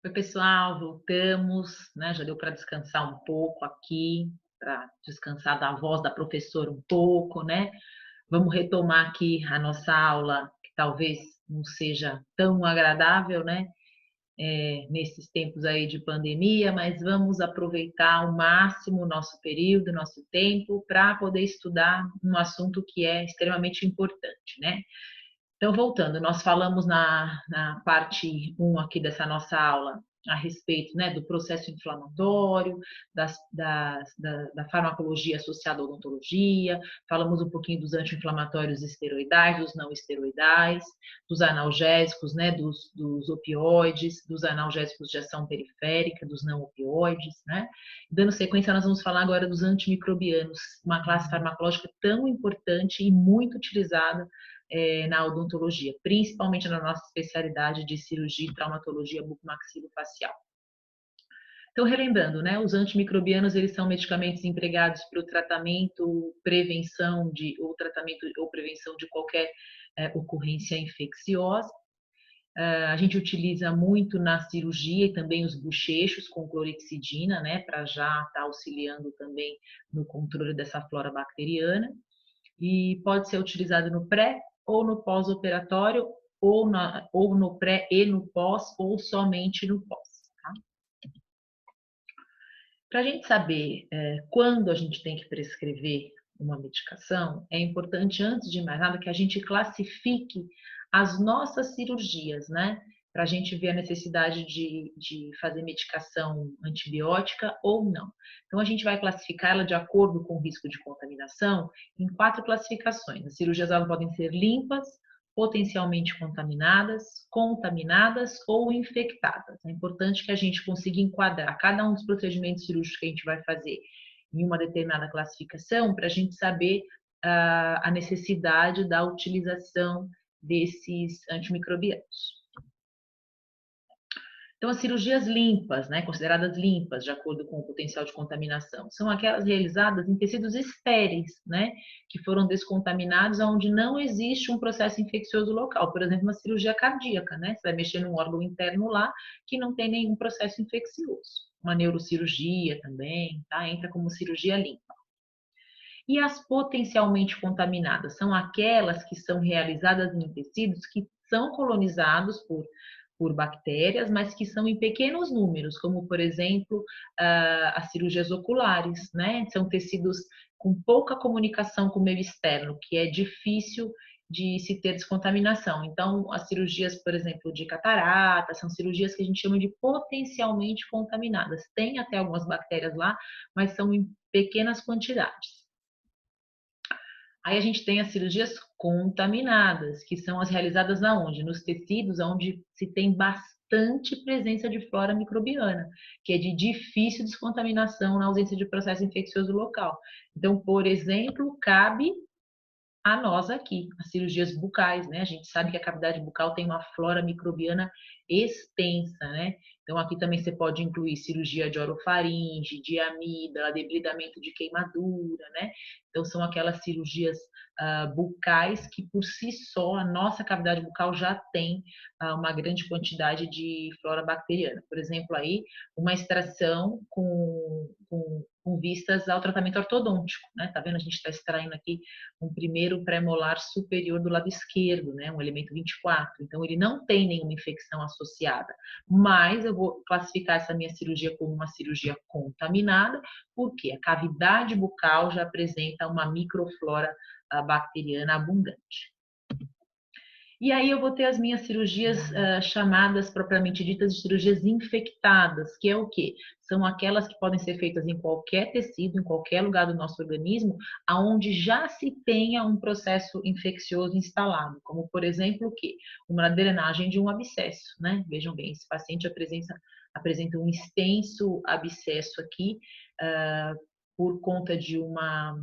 Oi, pessoal, voltamos, né? Já deu para descansar um pouco aqui, para descansar da voz da professora um pouco, né? Vamos retomar aqui a nossa aula, que talvez não seja tão agradável, né? Nesses tempos aí de pandemia, mas vamos aproveitar ao máximo o nosso período, o nosso tempo, para poder estudar um assunto que é extremamente importante, né? Então, voltando, nós falamos na parte um aqui dessa nossa aula a respeito, né, do processo inflamatório, da farmacologia associada à odontologia, falamos um pouquinho dos anti-inflamatórios esteroidais, dos não esteroidais, dos analgésicos, né, dos opioides, dos analgésicos de ação periférica, dos não opioides, né? Dando sequência, nós vamos falar agora dos antimicrobianos, uma classe farmacológica tão importante e muito utilizada na odontologia, principalmente na nossa especialidade de cirurgia e traumatologia bucomaxilofacial. Então, relembrando, né, os antimicrobianos, eles são medicamentos empregados para o tratamento, prevenção ou prevenção de qualquer ocorrência infecciosa. A gente utiliza muito na cirurgia e também os bochechos com clorexidina, né, para já estar auxiliando também no controle dessa flora bacteriana. E pode ser utilizado no pré ou no pós-operatório, ou no pré e no pós, ou somente no pós. Tá? Para a gente saber quando a gente tem que prescrever uma medicação, é importante, antes de mais nada, que a gente classifique as nossas cirurgias, né? Para a gente ver a necessidade de fazer medicação antibiótica ou não. Então, a gente vai classificar ela de acordo com o risco de contaminação em 4 classificações. As cirurgias elas podem ser limpas, potencialmente contaminadas ou infectadas. É importante que a gente consiga enquadrar cada um dos procedimentos cirúrgicos que a gente vai fazer em uma determinada classificação para a gente saber a necessidade da utilização desses antimicrobianos. Então, as cirurgias limpas, né, consideradas limpas, de acordo com o potencial de contaminação, são aquelas realizadas em tecidos estéreis, né, que foram descontaminados, onde não existe um processo infeccioso local. Por exemplo, uma cirurgia cardíaca, né, você vai mexer num órgão interno lá que não tem nenhum processo infeccioso. Uma neurocirurgia também, tá, entra como cirurgia limpa. E as potencialmente contaminadas são aquelas que são realizadas em tecidos que são colonizados por bactérias, mas que são em pequenos números, como, por exemplo, as cirurgias oculares, né? São tecidos com pouca comunicação com o meio externo, que é difícil de se ter descontaminação. Então, as cirurgias, por exemplo, de catarata, são cirurgias que a gente chama de potencialmente contaminadas. Tem até algumas bactérias lá, mas são em pequenas quantidades. Aí a gente tem as cirurgias contaminadas, que são as realizadas aonde? Nos tecidos onde se tem bastante presença de flora microbiana, que é de difícil descontaminação na ausência de processo infeccioso local. Então, por exemplo, cabe a nós aqui, as cirurgias bucais, né? A gente sabe que a cavidade bucal tem uma flora microbiana extensa, né? Então, aqui também você pode incluir cirurgia de orofaringe, de amígdala, debridamento de queimadura, né? Então, são aquelas cirurgias bucais que, por si só, a nossa cavidade bucal já tem uma grande quantidade de flora bacteriana. Por exemplo, aí, uma extração com vistas ao tratamento ortodôntico, né? Tá vendo? A gente está extraindo aqui um primeiro pré-molar superior do lado esquerdo, né? Um elemento 24. Então, ele não tem nenhuma infecção associada, mas eu vou classificar essa minha cirurgia como uma cirurgia contaminada, porque a cavidade bucal já apresenta uma microflora bacteriana abundante. E aí eu vou ter as minhas cirurgias chamadas propriamente ditas de cirurgias infectadas, que é o quê? São aquelas que podem ser feitas em qualquer tecido, em qualquer lugar do nosso organismo, aonde já se tenha um processo infeccioso instalado, como por exemplo o quê? Uma drenagem de um abscesso, né? Vejam bem, esse paciente apresenta um extenso abscesso aqui, por conta de uma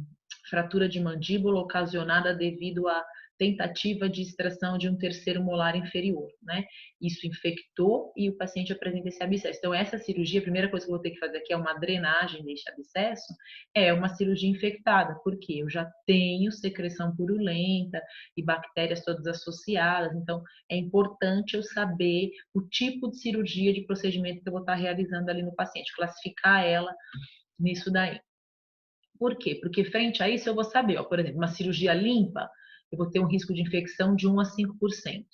fratura de mandíbula ocasionada devido a tentativa de extração de um terceiro molar inferior, né? Isso infectou e o paciente apresenta esse abscesso. Então, essa cirurgia, a primeira coisa que eu vou ter que fazer aqui é uma drenagem desse abscesso, é uma cirurgia infectada, porque eu já tenho secreção purulenta e bactérias todas associadas, então é importante eu saber o tipo de cirurgia, de procedimento que eu vou estar realizando ali no paciente, classificar ela nisso daí. Por quê? Porque frente a isso eu vou saber, ó, por exemplo, uma cirurgia limpa, eu vou ter um risco de infecção de 1 a 5%.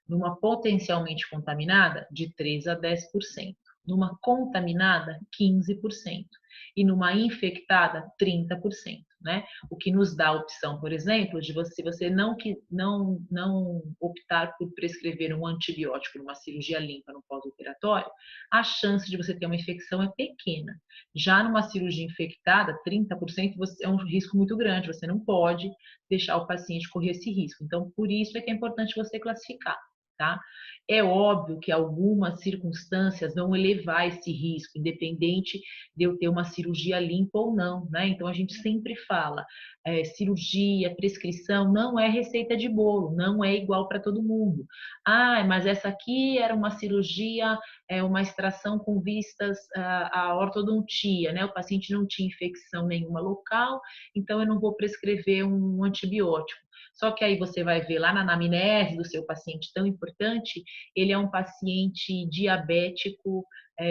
Numa potencialmente contaminada, de 3 a 10%. Numa contaminada, 15%. E numa infectada, 30%. Né? O que nos dá a opção, por exemplo, de você não optar por prescrever um antibiótico numa cirurgia limpa no pós-operatório, a chance de você ter uma infecção é pequena. Já numa cirurgia infectada, 30% é um risco muito grande, você não pode deixar o paciente correr esse risco. Então, por isso é que é importante você classificar. Tá? É óbvio que algumas circunstâncias vão elevar esse risco, independente de eu ter uma cirurgia limpa ou não, né? Então a gente sempre fala, cirurgia, prescrição, não é receita de bolo, não é igual para todo mundo. Ah, mas essa aqui era uma cirurgia, uma extração com vistas à ortodontia, né? O paciente não tinha infecção nenhuma local, então eu não vou prescrever um antibiótico. Só que aí você vai ver lá na anamnese do seu paciente tão importante, ele é um paciente diabético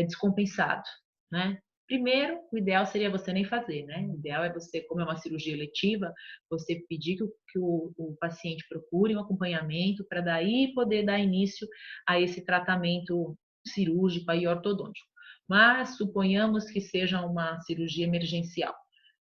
descompensado, né? Primeiro, o ideal seria você nem fazer, né? O ideal é você, como é uma cirurgia eletiva, você pedir que o paciente procure um acompanhamento para daí poder dar início a esse tratamento cirúrgico e ortodôntico. Mas suponhamos que seja uma cirurgia emergencial.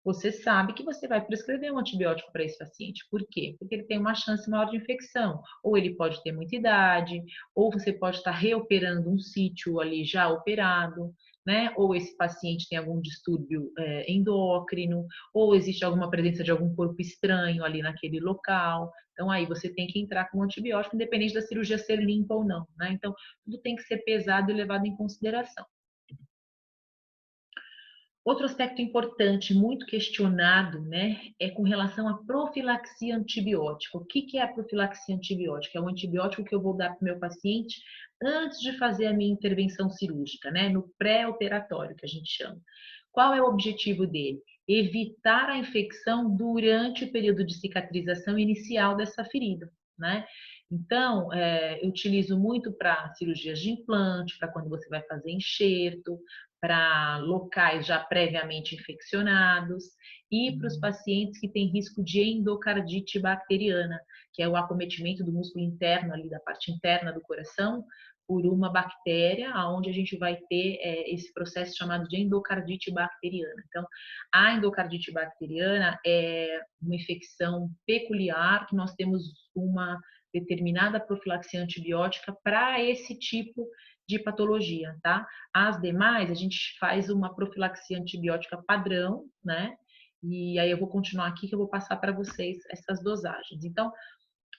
Você sabe que você vai prescrever um antibiótico para esse paciente. Por quê? Porque ele tem uma chance maior de infecção. Ou ele pode ter muita idade, ou você pode estar reoperando um sítio ali já operado, né? Ou esse paciente tem algum distúrbio endócrino, ou existe alguma presença de algum corpo estranho ali naquele local. Então, aí você tem que entrar com um antibiótico, independente da cirurgia ser limpa ou não, né? Então, tudo tem que ser pesado e levado em consideração. Outro aspecto importante, muito questionado, né, é com relação à profilaxia antibiótica. O que é a profilaxia antibiótica? É um antibiótico que eu vou dar para o meu paciente antes de fazer a minha intervenção cirúrgica, né, no pré-operatório, que a gente chama. Qual é o objetivo dele? Evitar a infecção durante o período de cicatrização inicial dessa ferida, né? Então, eu utilizo muito para cirurgias de implante, para quando você vai fazer enxerto, para locais já previamente infeccionados e para os pacientes que têm risco de endocardite bacteriana, que é o acometimento do músculo interno ali da parte interna do coração por uma bactéria, onde a gente vai ter esse processo chamado de endocardite bacteriana. Então, a endocardite bacteriana é uma infecção peculiar que nós temos uma determinada profilaxia antibiótica para esse tipo de patologia, tá? As demais, a gente faz uma profilaxia antibiótica padrão, né? E aí eu vou continuar aqui que eu vou passar para vocês essas dosagens. Então,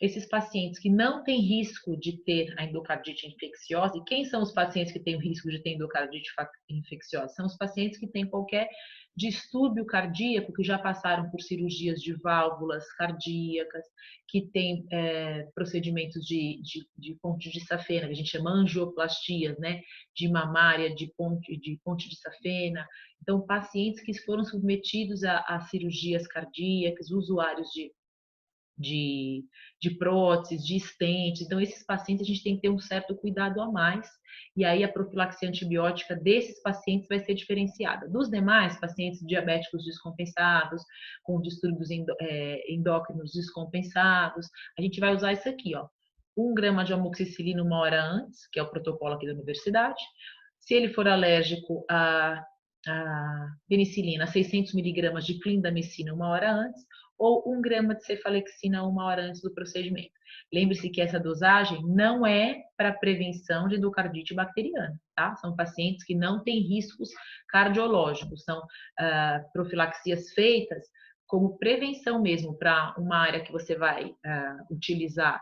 esses pacientes que não têm risco de ter a endocardite infecciosa, e quem são os pacientes que têm o risco de ter endocardite infecciosa? São os pacientes que têm qualquer distúrbio cardíaco, que já passaram por cirurgias de válvulas cardíacas, que têm procedimentos de ponte de safena, que a gente chama angioplastias, né? De mamária, de ponte de safena. Então, pacientes que foram submetidos a cirurgias cardíacas, usuários de próteses, de estentes. Então, esses pacientes a gente tem que ter um certo cuidado a mais. E aí, a profilaxia antibiótica desses pacientes vai ser diferenciada. Dos demais, pacientes diabéticos descompensados, com distúrbios endócrinos descompensados, a gente vai usar isso aqui, ó. 1 grama de amoxicilina 1 hora antes, que é o protocolo aqui da universidade. Se ele for alérgico a penicilina, 600 miligramas de clindamicina 1 hora antes, ou 1 grama de cefalexina 1 hora antes do procedimento. Lembre-se que essa dosagem não é para prevenção de endocardite bacteriana, tá? São pacientes que não têm riscos cardiológicos, são profilaxias feitas como prevenção mesmo para uma área que você vai utilizar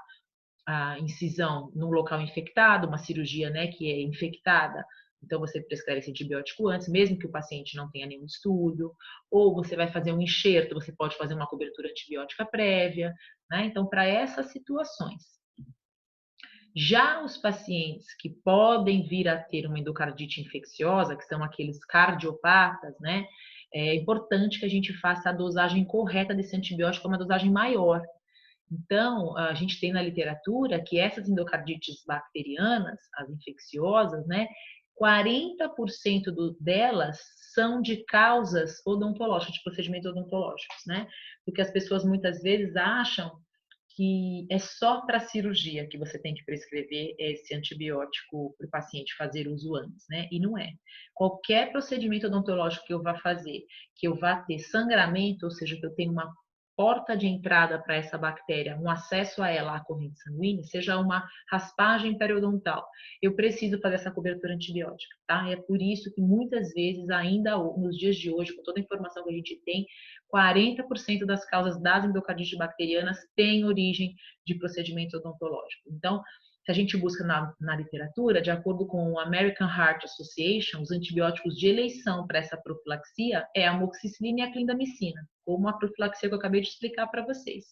a incisão num local infectado, uma cirurgia, né, que é infectada Então, você prescreve esse antibiótico antes, mesmo que o paciente não tenha nenhum distúrbio, ou você vai fazer um enxerto, você pode fazer uma cobertura antibiótica prévia, né? Então, para essas situações. Já os pacientes que podem vir a ter uma endocardite infecciosa, que são aqueles cardiopatas, né? É importante que a gente faça a dosagem correta desse antibiótico, uma dosagem maior. Então, a gente tem na literatura que essas endocardites bacterianas, as infecciosas, né? 40% delas são de causas odontológicas, de procedimentos odontológicos, né? Porque as pessoas muitas vezes acham que é só para cirurgia que você tem que prescrever esse antibiótico para o paciente fazer uso antes, né? E não é. Qualquer procedimento odontológico que eu vá fazer, que eu vá ter sangramento, ou seja, que eu tenha uma porta de entrada para essa bactéria, um acesso a ela, à corrente sanguínea, seja uma raspagem periodontal, eu preciso fazer essa cobertura antibiótica, tá? É por isso que muitas vezes, ainda nos dias de hoje, com toda a informação que a gente tem, 40% das causas das endocardites bacterianas têm origem de procedimento odontológico. Então, se a gente busca na literatura, de acordo com o American Heart Association, os antibióticos de eleição para essa profilaxia é a amoxicilina e a clindamicina, como a profilaxia que eu acabei de explicar para vocês.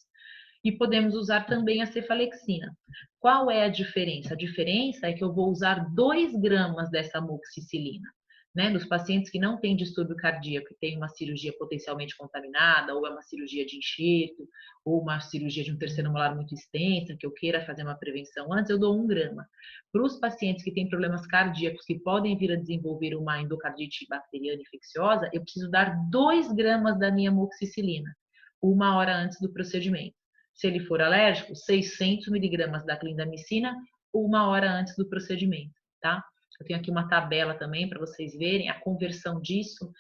E podemos usar também a cefalexina. Qual é a diferença? A diferença é que eu vou usar 2 gramas dessa amoxicilina. Né, nos pacientes que não têm distúrbio cardíaco, que tem uma cirurgia potencialmente contaminada, ou é uma cirurgia de enxerto, ou uma cirurgia de um terceiro molar muito extensa, que eu queira fazer uma prevenção antes, eu dou 1 grama. Para os pacientes que têm problemas cardíacos, que podem vir a desenvolver uma endocardite bacteriana infecciosa, eu preciso dar 2 gramas da minha amoxicilina, 1 hora antes do procedimento. Se ele for alérgico, 600 miligramas da clindamicina, 1 hora antes do procedimento, tá? Eu tenho aqui uma tabela também para vocês verem a conversão disso,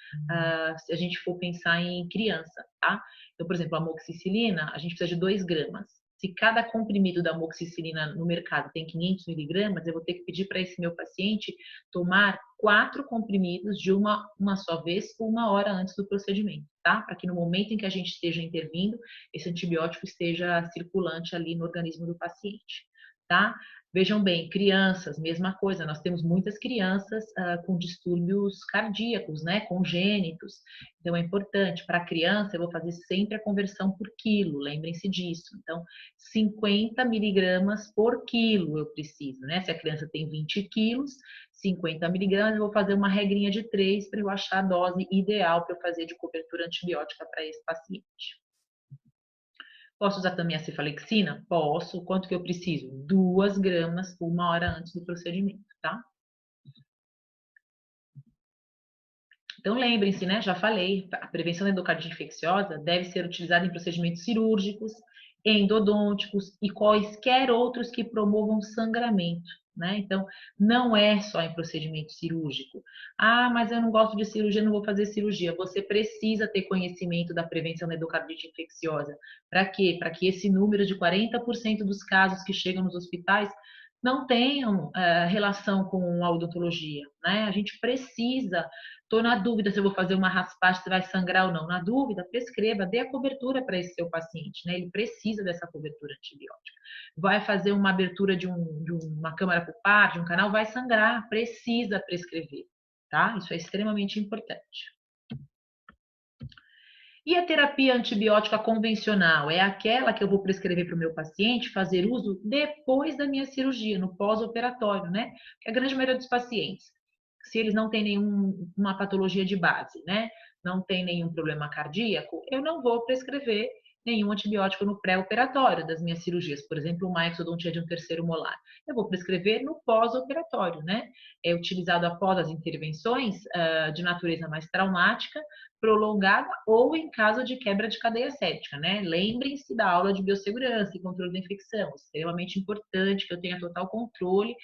se a gente for pensar em criança, tá? Então, por exemplo, a amoxicilina, a gente precisa de 2 gramas. Se cada comprimido da amoxicilina no mercado tem 500 miligramas, eu vou ter que pedir para esse meu paciente tomar 4 comprimidos de uma só vez, 1 hora antes do procedimento, tá? Para que no momento em que a gente esteja intervindo, esse antibiótico esteja circulante ali no organismo do paciente, tá? Vejam bem, crianças, mesma coisa, nós temos muitas crianças com distúrbios cardíacos, né, congênitos. Então, é importante, para a criança, eu vou fazer sempre a conversão por quilo, lembrem-se disso. Então, 50 miligramas por quilo eu preciso, né? Se a criança tem 20 quilos, 50 miligramas, eu vou fazer uma regrinha de 3 para eu achar a dose ideal para eu fazer de cobertura antibiótica para esse paciente. Posso usar também a cefalexina? Posso. Quanto que eu preciso? 2 gramas 1 hora antes do procedimento, tá? Então, lembrem-se, né? Já falei, a prevenção da endocardite infecciosa deve ser utilizada em procedimentos cirúrgicos, endodônticos e quaisquer outros que promovam sangramento, né? Então, não é só em procedimento cirúrgico. Ah, mas eu não gosto de cirurgia, não vou fazer cirurgia. Você precisa ter conhecimento da prevenção da endocardite infecciosa. Para quê? Para que esse número de 40% dos casos que chegam nos hospitais não tenham relação com a odontologia, né? A gente precisa. Estou na dúvida se eu vou fazer uma raspagem, se vai sangrar ou não. Na dúvida, prescreva, dê a cobertura para esse seu paciente, né? Ele precisa dessa cobertura antibiótica. Vai fazer uma abertura de uma câmara pulpar, de um canal, vai sangrar, precisa prescrever, tá? Isso é extremamente importante. E a terapia antibiótica convencional? É aquela que eu vou prescrever para o meu paciente fazer uso depois da minha cirurgia, no pós-operatório, né? Que a grande maioria dos pacientes, se eles não têm nenhuma patologia de base, né? Não tem nenhum problema cardíaco, eu não vou prescrever nenhum antibiótico no pré-operatório das minhas cirurgias, por exemplo, uma exodontia de um terceiro molar. Eu vou prescrever no pós-operatório, né? É utilizado após as intervenções de natureza mais traumática, prolongada ou em caso de quebra de cadeia séptica, né? Lembrem-se da aula de biossegurança e controle da infecção, extremamente importante que eu tenha total controle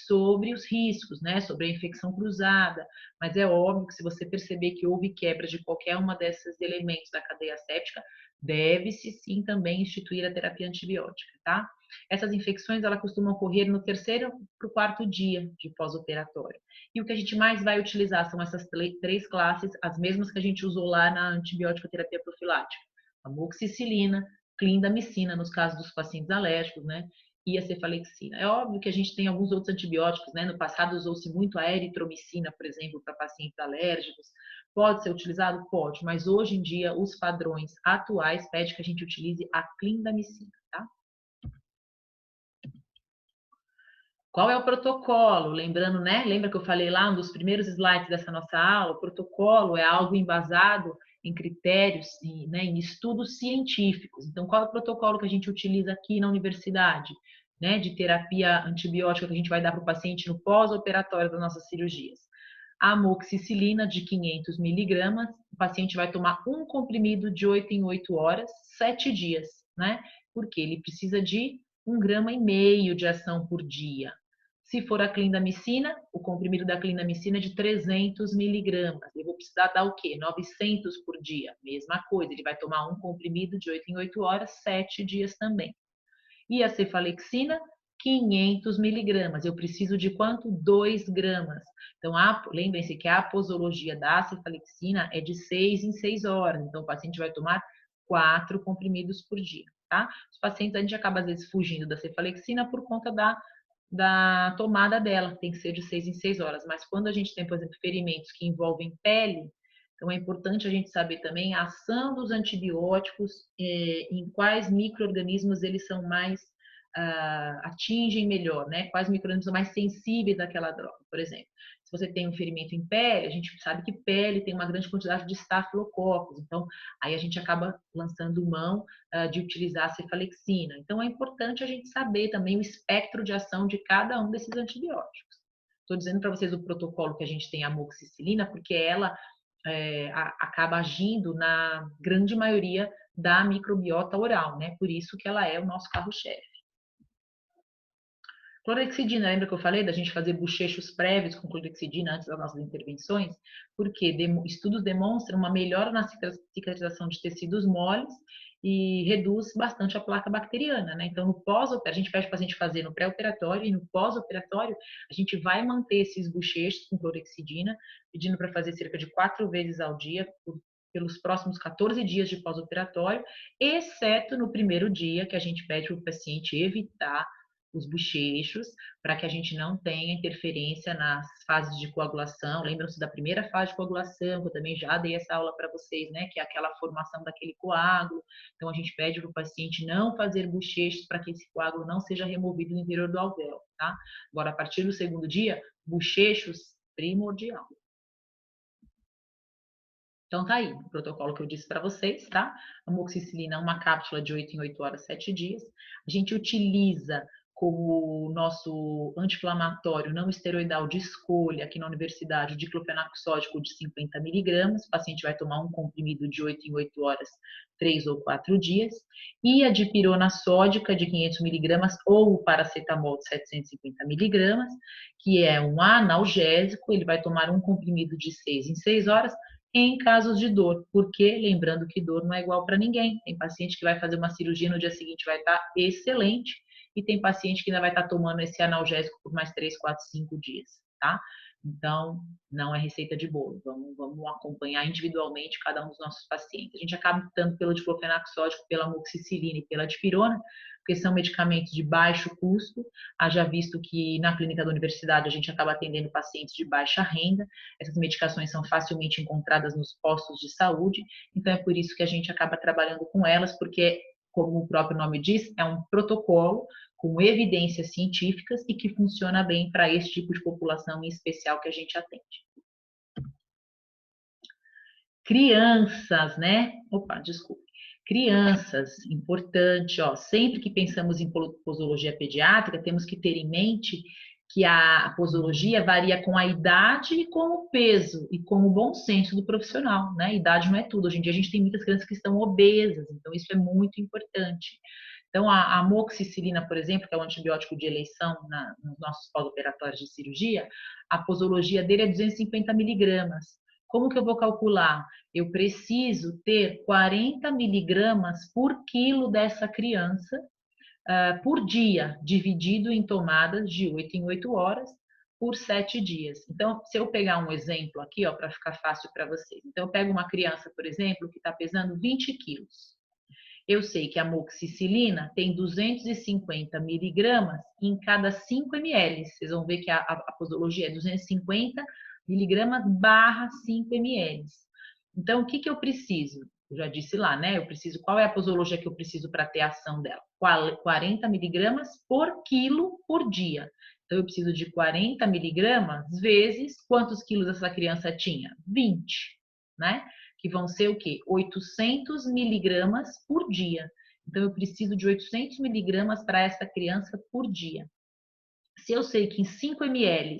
sobre os riscos, né? Sobre a infecção cruzada, mas é óbvio que se você perceber que houve quebra de qualquer uma desses elementos da cadeia séptica, deve-se sim também instituir a terapia antibiótica, tá? Essas infecções, elas costumam ocorrer no 3º para o 4º dia de pós-operatório. E o que a gente mais vai utilizar são essas 3 classes, as mesmas que a gente usou lá na antibiótica terapia profilática. Amoxicilina, clindamicina, nos casos dos pacientes alérgicos, né? e a cefalexina. É óbvio que a gente tem alguns outros antibióticos, né? No passado usou-se muito a eritromicina, por exemplo, para pacientes alérgicos. Pode ser utilizado? Pode, mas hoje em dia os padrões atuais pedem que a gente utilize a clindamicina, tá? Qual é o protocolo? Lembrando, né? Lembra que eu falei lá, um dos primeiros slides dessa nossa aula? O protocolo é algo embasado em critérios, né, em estudos científicos. Então, qual é o protocolo que a gente utiliza aqui na universidade, né, de terapia antibiótica que a gente vai dar para o paciente no pós-operatório das nossas cirurgias? A amoxicilina de 500 miligramas, o paciente vai tomar um comprimido de 8 em 8 horas, 7 dias, né? Porque ele precisa de 1,5 grama de ação por dia. Se for a clindamicina, o comprimido da clindamicina é de 300 miligramas. Eu vou precisar dar o quê? 900 por dia. Mesma coisa, ele vai tomar um comprimido de 8 em 8 horas, 7 dias também. E a cefalexina, 500 miligramas. Eu preciso de quanto? 2 gramas. Então, lembrem-se que a posologia da cefalexina é de 6 em 6 horas. Então, o paciente vai tomar 4 comprimidos por dia, tá? Os pacientes, a gente acaba, às vezes, fugindo da cefalexina por conta da tomada dela, tem que ser de 6 em 6 horas. Mas quando a gente tem, por exemplo, ferimentos que envolvem pele, então é importante a gente saber também a ação dos antibióticos, em quais micro-organismos eles são mais, atingem melhor, né? Quais micro-organismos são mais sensíveis àquela droga, por exemplo. Se você tem um ferimento em pele, a gente sabe que pele tem uma grande quantidade de estafilococcus, então aí a gente acaba lançando mão de utilizar a cefalexina. Então, é importante a gente saber também o espectro de ação de cada um desses antibióticos. Estou dizendo para vocês o protocolo que a gente tem a amoxicilina, porque ela acaba agindo na grande maioria da microbiota oral, né? Por isso que ela é o nosso carro-chefe. Clorexidina, lembra que eu falei da gente fazer bochechos prévios com clorexidina antes das nossas intervenções? Porque estudos demonstram uma melhora na cicatrização de tecidos moles e reduz bastante a placa bacteriana, né? Então, no pós-operatório, a gente pede para o paciente fazer no pré-operatório e no pós-operatório, a gente vai manter esses bochechos com clorexidina, pedindo para fazer cerca de 4 vezes ao dia, pelos próximos 14 dias de pós-operatório, exceto no primeiro dia, que a gente pede para o paciente evitar os bochechos, para que a gente não tenha interferência nas fases de coagulação. Lembram-se da primeira fase de coagulação, que eu também já dei essa aula para vocês, né? Que é aquela formação daquele coágulo. Então, a gente pede para o paciente não fazer bochechos para que esse coágulo não seja removido no interior do alvéolo, tá? Agora, a partir do segundo dia, bochechos primordial. Então, tá aí o protocolo que eu disse para vocês, tá? Amoxicilina, uma cápsula de 8 em 8 horas, 7 dias. A gente utiliza como nosso anti-inflamatório não esteroidal de escolha aqui na universidade o diclofenaco sódico de 50 miligramas. O paciente vai tomar um comprimido de 8 em 8 horas, 3 ou 4 dias. E a dipirona sódica de 500 miligramas ou o paracetamol de 750 miligramas, que é um analgésico. Ele vai tomar um comprimido de 6 em 6 horas, em casos de dor, porque lembrando que dor não é igual para ninguém. Tem paciente que vai fazer uma cirurgia no dia seguinte vai estar excelente e tem paciente que ainda vai estar tomando esse analgésico por mais 3, 4, 5 dias, tá? Então, não é receita de bolo. Vamos acompanhar individualmente cada um dos nossos pacientes. A gente acaba optando pelo diclofenaco sódico, pela amoxicilina e pela dipirona, porque são medicamentos de baixo custo. Haja visto que na clínica da universidade a gente acaba atendendo pacientes de baixa renda. Essas medicações são facilmente encontradas nos postos de saúde, então é por isso que a gente acaba trabalhando com elas, porque, como o próprio nome diz, é um protocolo com evidências científicas e que funciona bem para esse tipo de população em especial que a gente atende. Crianças, né? Opa, desculpe. Crianças, importante, ó, sempre que pensamos em posologia pediátrica, temos que ter em mente que a posologia varia com a idade e com o peso e com o bom senso do profissional, né? Idade não é tudo. Hoje em dia a gente tem muitas crianças que estão obesas, então isso é muito importante. Então, a amoxicilina, por exemplo, que é o antibiótico de eleição nos nossos pós-operatórios de cirurgia, a posologia dele é 250 miligramas. Como que eu vou calcular? Eu preciso ter 40 miligramas por quilo dessa criança por dia, dividido em tomadas de 8 em 8 horas por 7 dias. Então, se eu pegar um exemplo aqui, ó, para ficar fácil para vocês. Então, eu pego uma criança, por exemplo, que está pesando 20 quilos. Eu sei que a amoxicilina tem 250 miligramas em cada 5 ml. Vocês vão ver que a posologia é 250 miligramas barra 5 ml. Então, o que que eu preciso? Eu já disse lá, né? Eu preciso, qual é a posologia que eu preciso para ter a ação dela? 40 miligramas por quilo por dia. Então, eu preciso de 40 miligramas vezes quantos quilos essa criança tinha? 20, né? Que vão ser o quê? 800 miligramas por dia. Então, eu preciso de 800 miligramas para essa criança por dia. Se eu sei que em 5 ml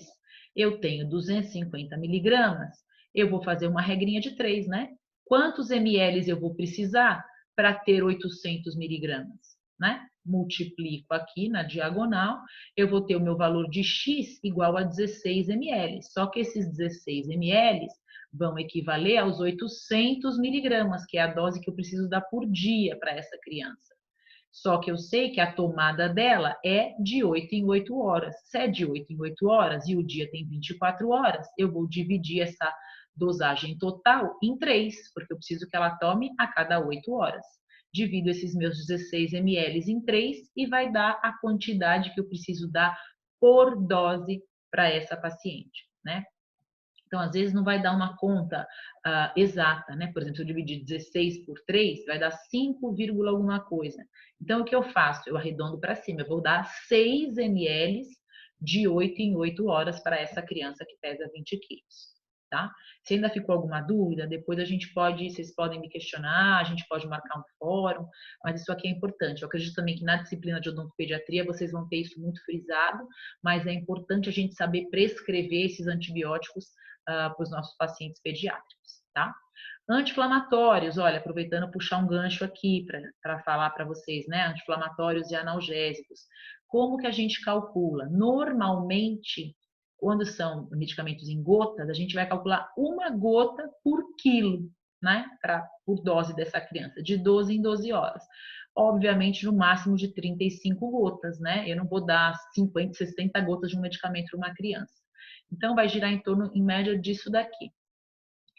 eu tenho 250 miligramas, eu vou fazer uma regrinha de 3, né? Quantos ml eu vou precisar para ter 800 miligramas, né? Multiplico aqui na diagonal, eu vou ter o meu valor de X igual a 16 ml. Só que esses 16 ml vão equivaler aos 800 miligramas, que é a dose que eu preciso dar por dia para essa criança. Só que eu sei que a tomada dela é de 8 em 8 horas. Se é de 8 em 8 horas e o dia tem 24 horas, eu vou dividir essa dosagem total em 3, porque eu preciso que ela tome a cada 8 horas. Divido esses meus 16 ml em 3 e vai dar a quantidade que eu preciso dar por dose para essa paciente, né? Então, às vezes, não vai dar uma conta exata, né? Por exemplo, se eu dividir 16 por 3, vai dar 5, alguma coisa. Então, o que eu faço? Eu arredondo para cima. Eu vou dar 6 ml de 8 em 8 horas para essa criança que pesa 20 quilos, tá? Se ainda ficou alguma dúvida, depois a gente pode, vocês podem me questionar, a gente pode marcar um fórum, mas isso aqui é importante. Eu acredito também que na disciplina de odontopediatria vocês vão ter isso muito frisado, mas é importante a gente saber prescrever esses antibióticos para os nossos pacientes pediátricos, tá? Anti-inflamatórios, olha, aproveitando puxar um gancho aqui para falar para vocês, né? Anti-inflamatórios e analgésicos. Como que a gente calcula? Normalmente, quando são medicamentos em gotas, a gente vai calcular uma gota por quilo, né? Por dose dessa criança, de 12 em 12 horas. Obviamente, no máximo de 35 gotas, né? Eu não vou dar 50, 60 gotas de um medicamento para uma criança. Então, vai girar em torno, em média, disso daqui.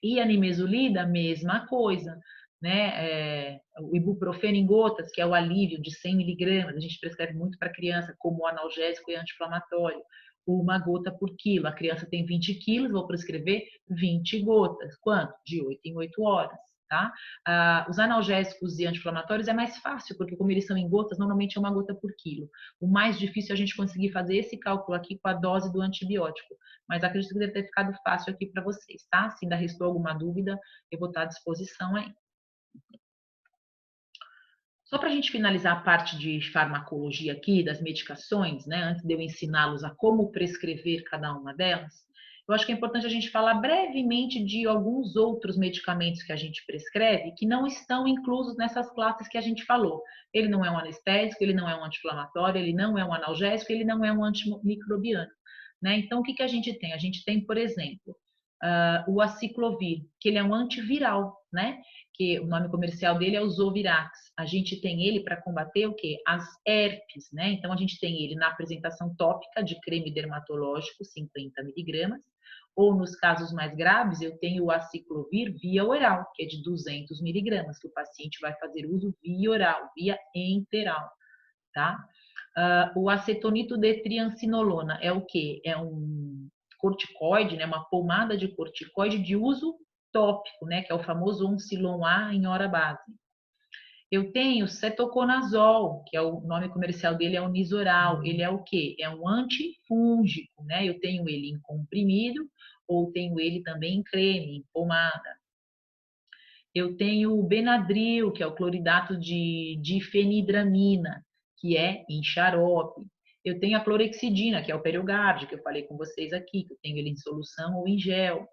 E a nimesulida, mesma coisa, né? O ibuprofeno em gotas, que é o alívio de 100 miligramas, a gente prescreve muito para criança como analgésico e anti-inflamatório. Uma gota por quilo. A criança tem 20 quilos, vou prescrever 20 gotas. Quanto? De 8 em 8 horas. Tá? Os analgésicos e anti-inflamatórios é mais fácil, porque como eles são em gotas, normalmente é uma gota por quilo. O mais difícil é a gente conseguir fazer esse cálculo aqui com a dose do antibiótico. Mas acredito que deve ter ficado fácil aqui para vocês, tá? Se ainda restou alguma dúvida, eu vou estar à disposição aí. Só para a gente finalizar a parte de farmacologia aqui, das medicações, né? Antes de eu ensiná-los a como prescrever cada uma delas, eu acho que é importante a gente falar brevemente de alguns outros medicamentos que a gente prescreve que não estão inclusos nessas classes que a gente falou. Ele não é um anestésico, ele não é um anti-inflamatório, ele não é um analgésico, ele não é um antimicrobiano, né? Então, o que que a gente tem? A gente tem, por exemplo, o aciclovir, que ele é um antiviral, né? Que o nome comercial dele é o Zovirax. A gente tem ele para combater o quê? As herpes, né? Então, a gente tem ele na apresentação tópica de creme dermatológico, 50 miligramas, ou nos casos mais graves, eu tenho o aciclovir via oral, que é de 200 miligramas, que o paciente vai fazer uso via oral, via enteral, tá? O acetonito de triancinolona é o quê? É um corticoide, né? Uma pomada de corticoide de uso tópico, né? Que é o famoso Oncilon A em hora base. Eu tenho cetoconazol, que é o nome comercial dele é o Nizoral. Ele é o quê? É um antifúngico, né? Eu tenho ele em comprimido ou tenho ele também em creme, em pomada. Eu tenho o Benadryl, que é o cloridato de difenidramina, que é em xarope. Eu tenho a clorexidina, que é o Periogard, que eu falei com vocês aqui, que eu tenho ele em solução ou em gel.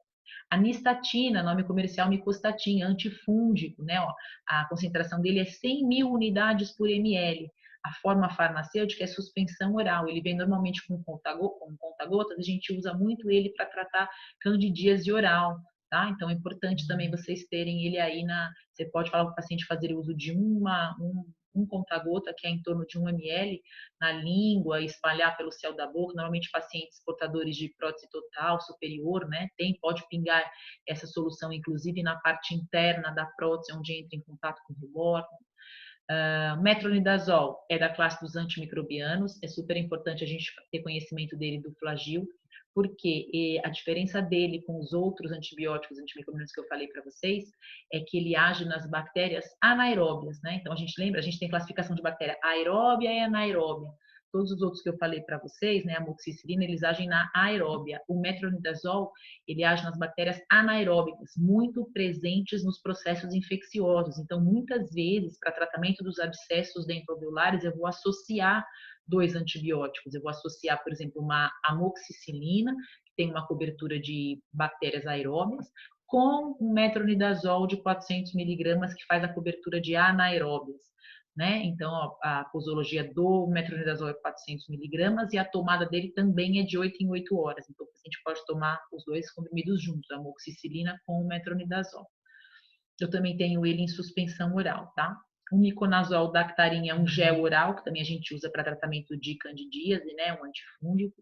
A nistatina, nome comercial micostatin, antifúngico, né? Ó, a concentração dele é 100 mil unidades por ml. A forma farmacêutica é suspensão oral. Ele vem normalmente com conta-gotas. A gente usa muito ele para tratar candidíase oral, tá? Então é importante também vocês terem ele aí na. Você pode falar para o paciente fazer uso de um conta-gota, que é em torno de 1 ml, na língua, espalhar pelo céu da boca. Normalmente, pacientes portadores de prótese total superior, né? Pode pingar essa solução, inclusive, na parte interna da prótese, onde entra em contato com o rebordo. Metronidazol é da classe dos antimicrobianos, é super importante a gente ter conhecimento dele do flagil, porque a diferença dele com os outros antibióticos, antimicrobianos que eu falei para vocês, é que ele age nas bactérias anaeróbias, né? Então a gente lembra, a gente tem classificação de bactéria aeróbia e anaeróbia. Todos os outros que eu falei para vocês, né, a amoxicilina, eles agem na aeróbia. O metronidazol, ele age nas bactérias anaeróbicas, muito presentes nos processos infecciosos. Então, muitas vezes, para tratamento dos abscessos dentoalveolares, eu vou associar dois antibióticos. Eu vou associar, por exemplo, uma amoxicilina, que tem uma cobertura de bactérias aeróbias, com um metronidazol de 400 miligramas, que faz a cobertura de anaeróbias. Né? Então, a posologia do metronidazol é 400 miligramas e a tomada dele também é de 8 em 8 horas. Então, o paciente pode tomar os dois comprimidos juntos, a amoxicilina com o metronidazol. Eu também tenho ele em suspensão oral, tá? O miconazol dactarin é um gel oral, que também a gente usa para tratamento de candidíase, né? Um antifúngico.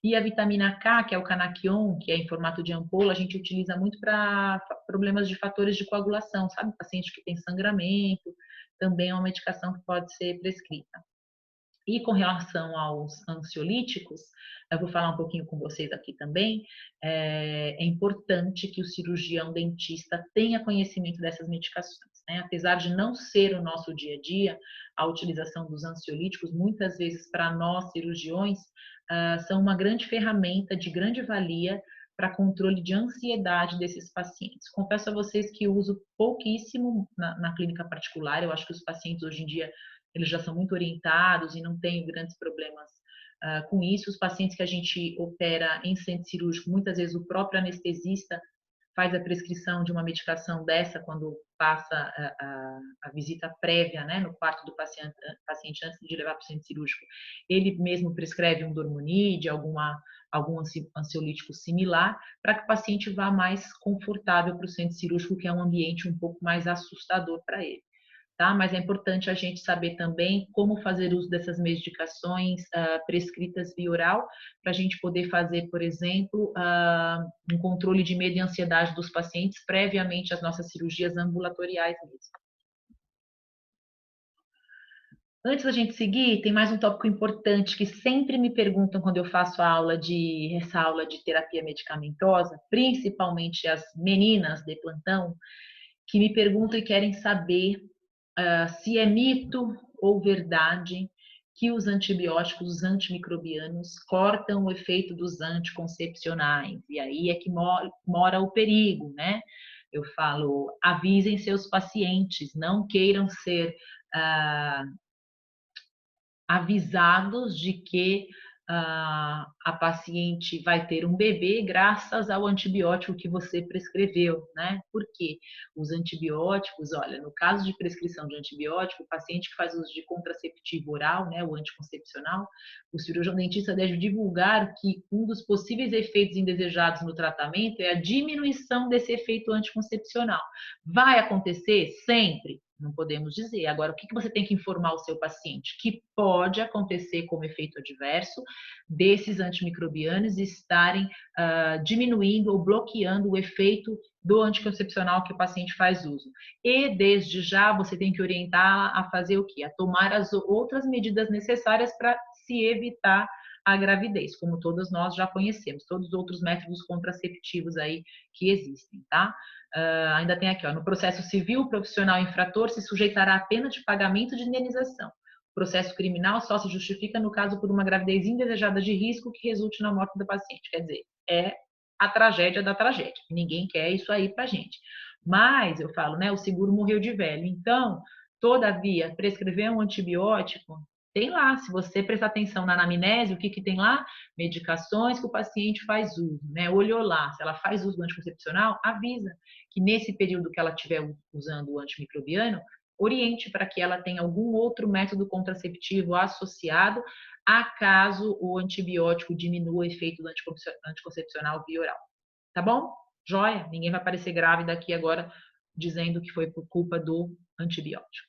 E a vitamina K, que é o canaquion, que é em formato de ampola, a gente utiliza muito para problemas de fatores de coagulação, sabe? Paciente que tem sangramento, também é uma medicação que pode ser prescrita. E com relação aos ansiolíticos, eu vou falar um pouquinho com vocês aqui também, é importante que o cirurgião dentista tenha conhecimento dessas medicações, né? Apesar de não ser o nosso dia a dia, a utilização dos ansiolíticos, muitas vezes para nós cirurgiões, são uma grande ferramenta de grande valia para controle de ansiedade desses pacientes. Confesso a vocês que uso pouquíssimo na clínica particular, eu acho que os pacientes hoje em dia eles já são muito orientados e não têm grandes problemas com isso. Os pacientes que a gente opera em centro cirúrgico, muitas vezes o próprio anestesista faz a prescrição de uma medicação dessa quando passa a visita prévia, né, no quarto do paciente antes de levar para o centro cirúrgico. Ele mesmo prescreve um Dormonide, algum ansiolítico similar, para que o paciente vá mais confortável para o centro cirúrgico, que é um ambiente um pouco mais assustador para ele. Tá? Mas é importante a gente saber também como fazer uso dessas medicações prescritas via oral, para a gente poder fazer, por exemplo, um controle de medo e ansiedade dos pacientes previamente às nossas cirurgias ambulatoriais mesmo. Antes da gente seguir, tem mais um tópico importante que sempre me perguntam quando eu faço essa aula de terapia medicamentosa, principalmente as meninas de plantão, que me perguntam e querem saber se é mito ou verdade que os antibióticos, os antimicrobianos, cortam o efeito dos anticoncepcionais. E aí é que mora o perigo, né? Eu falo, avisem seus pacientes, não queiram ser avisados de que a paciente vai ter um bebê graças ao antibiótico que você prescreveu, né? Por quê? Os antibióticos, olha, no caso de prescrição de antibiótico, o paciente que faz uso de contraceptivo oral, né, o anticoncepcional, o cirurgião dentista deve divulgar que um dos possíveis efeitos indesejados no tratamento é a diminuição desse efeito anticoncepcional. Vai acontecer sempre? Não podemos dizer. Agora, o que você tem que informar o seu paciente? Que pode acontecer como efeito adverso desses antimicrobianos estarem diminuindo ou bloqueando o efeito do anticoncepcional que o paciente faz uso. E, desde já, você tem que orientar a fazer o quê? A tomar as outras medidas necessárias para se evitar a gravidez, como todos nós já conhecemos, todos os outros métodos contraceptivos aí que existem, tá? Ainda tem aqui, ó, no processo civil, o profissional infrator se sujeitará à pena de pagamento de indenização. O processo criminal só se justifica no caso por uma gravidez indesejada de risco que resulte na morte do paciente. Quer dizer, é a tragédia da tragédia. Ninguém quer isso aí pra gente. Mas, eu falo, né, o seguro morreu de velho. Então, todavia, prescrever um antibiótico, tem lá, se você prestar atenção na anamnese, o que tem lá? Medicações que o paciente faz uso, né? Olhou lá, se ela faz uso do anticoncepcional, avisa que nesse período que ela estiver usando o antimicrobiano, oriente para que ela tenha algum outro método contraceptivo associado, acaso o antibiótico diminua o efeito do anticoncepcional via oral. Tá bom? Joia? Ninguém vai parecer grávida aqui agora dizendo que foi por culpa do antibiótico.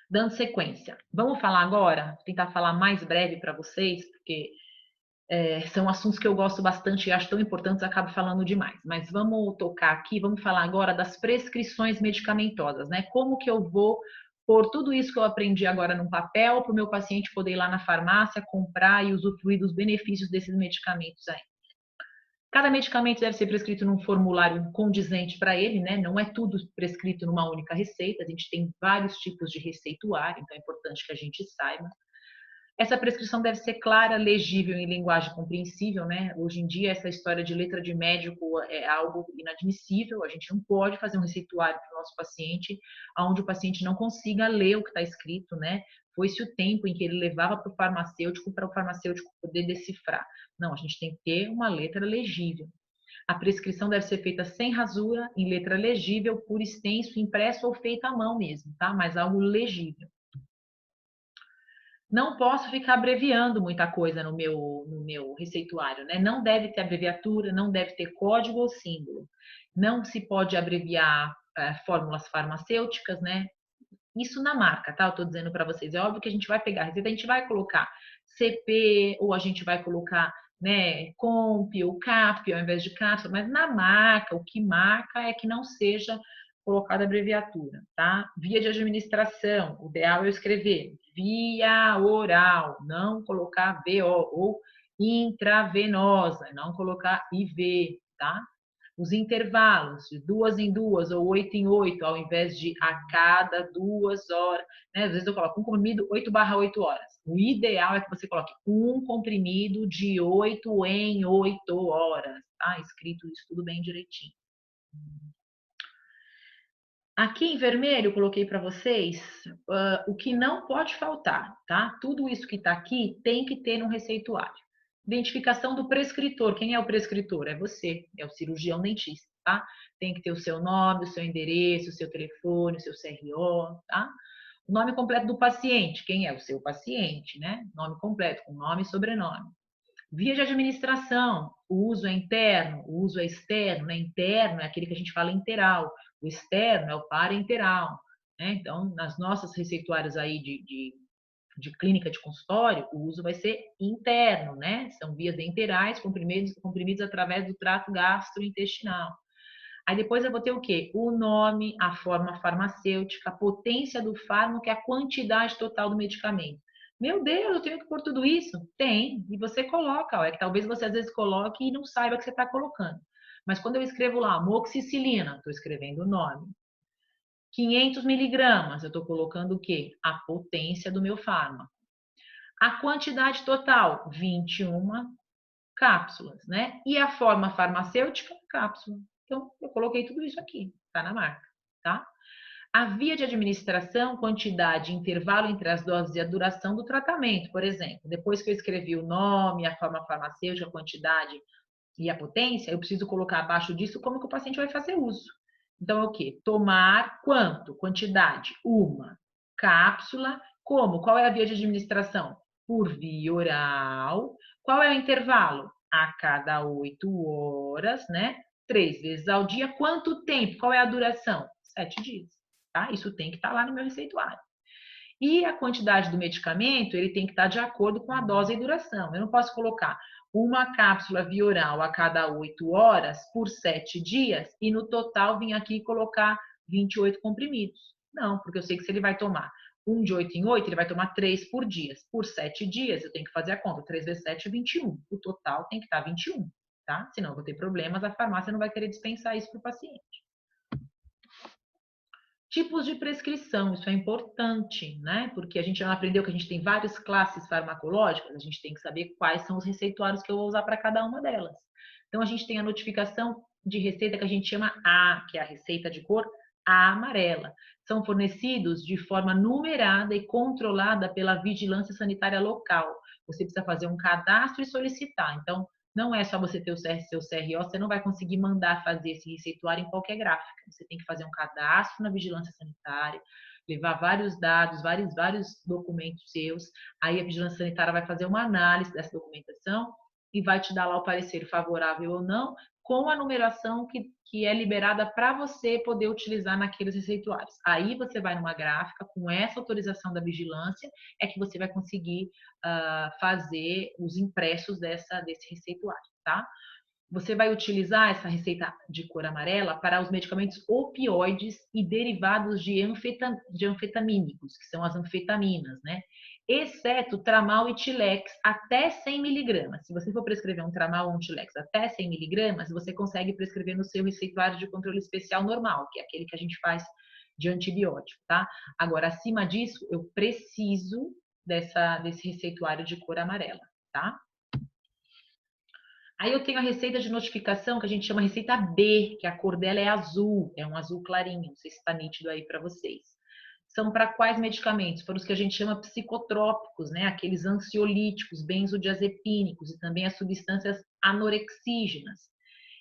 Dando sequência, vamos falar agora, vou tentar falar mais breve para vocês, porque São assuntos que eu gosto bastante e acho tão importantes, acabo falando demais. Mas vamos tocar aqui, vamos falar agora das prescrições medicamentosas, né? Como que eu vou pôr tudo isso que eu aprendi agora num papel para o meu paciente poder ir lá na farmácia, comprar e usufruir dos benefícios desses medicamentos aí. Cada medicamento deve ser prescrito num formulário condizente para ele, né? Não é tudo prescrito numa única receita, a gente tem vários tipos de receituário, então é importante que a gente saiba. Essa prescrição deve ser clara, legível em linguagem compreensível, né? Hoje em dia, essa história de letra de médico é algo inadmissível. A gente não pode fazer um receituário para o nosso paciente, onde o paciente não consiga ler o que está escrito, né? Foi-se o tempo em que ele levava para o farmacêutico poder decifrar. Não, a gente tem que ter uma letra legível. A prescrição deve ser feita sem rasura, em letra legível, por extenso, impresso ou feita à mão mesmo, tá? Mas algo legível. Não posso ficar abreviando muita coisa no meu receituário, né? Não deve ter abreviatura, não deve ter código ou símbolo. Não se pode abreviar fórmulas farmacêuticas, né? Isso na marca, tá? Eu tô dizendo para vocês. É óbvio que a gente vai pegar a receita, a gente vai colocar CP ou a gente vai colocar, né, Comp ou CAP ao invés de cápsula, mas na marca, o que marca é que não seja colocada abreviatura, tá? Via de administração, o ideal é eu escrever via oral, não colocar VO, ou intravenosa, não colocar IV, tá? Os intervalos, de 2 em 2 ou 8 em 8, ao invés de a cada 2 horas. Né? Às vezes eu coloco um comprimido 8/8 horas. O ideal é que você coloque um comprimido de 8 em 8 horas. Tá? Escrito isso tudo bem direitinho. Aqui em vermelho eu coloquei para vocês o que não pode faltar, tá? Tudo isso que está aqui tem que ter no receituário. Identificação do prescritor. Quem é o prescritor? É você, é o cirurgião dentista, tá? Tem que ter o seu nome, o seu endereço, o seu telefone, o seu CRO, tá? O nome completo do paciente. Quem é o seu paciente, né? Nome completo, com nome e sobrenome. Via de administração, o uso é interno, o uso é externo, né? Interno é aquele que a gente fala interal, o externo é o parenteral, né? Então, nas nossas receituárias aí de clínica de consultório, o uso vai ser interno, né? São vias enterais, comprimidos através do trato gastrointestinal. Aí depois eu vou ter o quê? O nome, a forma farmacêutica, a potência do fármaco e a quantidade total do medicamento. Meu Deus, eu tenho que pôr tudo isso? Tem, e você coloca, ó, é que talvez você às vezes coloque e não saiba que você está colocando. Mas quando eu escrevo lá, amoxicilina, estou escrevendo o nome. 500 miligramas, eu estou colocando o quê? A potência do meu fármaco. A quantidade total, 21 cápsulas, né? E a forma farmacêutica, cápsula. Então, eu coloquei tudo isso aqui, tá na marca, tá? A via de administração, quantidade, intervalo entre as doses e a duração do tratamento, por exemplo. Depois que eu escrevi o nome, a forma farmacêutica, a quantidade e a potência, eu preciso colocar abaixo disso como que o paciente vai fazer uso. Então, é o quê? Tomar quanto? Quantidade, uma. Cápsula, como? Qual é a via de administração? Por via oral. Qual é o intervalo? A cada 8 horas, né? 3 vezes ao dia. Quanto tempo? Qual é a duração? 7 dias. Tá? Isso tem que estar lá no meu receituário. E a quantidade do medicamento, ele tem que estar de acordo com a dose e duração. Eu não posso colocar uma cápsula via oral a cada 8 horas por 7 dias e no total vir aqui e colocar 28 comprimidos. Não, porque eu sei que se ele vai tomar um de 8 em 8, ele vai tomar 3 por dia. Por 7 dias, eu tenho que fazer a conta. 3 vezes 7 é 21. O total tem que estar 21, tá? Senão eu vou ter problemas, a farmácia não vai querer dispensar isso para o paciente. Tipos de prescrição, isso é importante, né? Porque a gente já aprendeu que a gente tem várias classes farmacológicas, a gente tem que saber quais são os receituários que eu vou usar para cada uma delas. Então, a gente tem a notificação de receita que a gente chama A, que é a receita de cor amarela. São fornecidos de forma numerada e controlada pela vigilância sanitária local. Você precisa fazer um cadastro e solicitar. Então, não é só você ter o seu CRO, você não vai conseguir mandar fazer esse receituário em qualquer gráfica. Você tem que fazer um cadastro na vigilância sanitária, levar vários dados, vários documentos seus. Aí a vigilância sanitária vai fazer uma análise dessa documentação e vai te dar lá o parecer favorável ou não, com a numeração que é liberada para você poder utilizar naqueles receituários. Aí você vai numa gráfica, com essa autorização da vigilância, é que você vai conseguir fazer os impressos desse receituário, tá? Você vai utilizar essa receita de cor amarela para os medicamentos opioides e derivados de anfetamínicos, que são as anfetaminas, né? Exceto tramal e tilex até 100 miligramas. Se você for prescrever um tramal ou um tilex até 100 miligramas, você consegue prescrever no seu receituário de controle especial normal, que é aquele que a gente faz de antibiótico, tá? Agora, acima disso, eu preciso desse receituário de cor amarela, tá? Aí eu tenho a receita de notificação que a gente chama receita B, que a cor dela é azul, é um azul clarinho, não sei se está nítido aí para vocês. São para quais medicamentos? Para os que a gente chama psicotrópicos, né? Aqueles ansiolíticos, benzodiazepínicos e também as substâncias anorexígenas.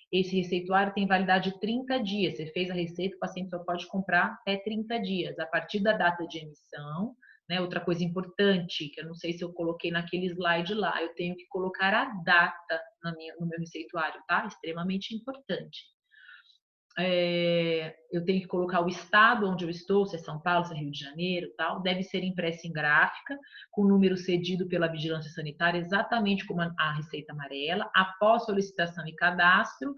Esse receituário tem validade de 30 dias. Você fez a receita, o paciente só pode comprar até 30 dias, a partir da data de emissão. Né? Outra coisa importante, que eu não sei se eu coloquei naquele slide lá, eu tenho que colocar a data no meu receituário, tá? Extremamente importante. Eu tenho que colocar o estado onde eu estou, se é São Paulo, se é Rio de Janeiro, tal. Deve ser impressa em gráfica, com o número cedido pela Vigilância Sanitária, exatamente como a receita amarela, após solicitação e cadastro,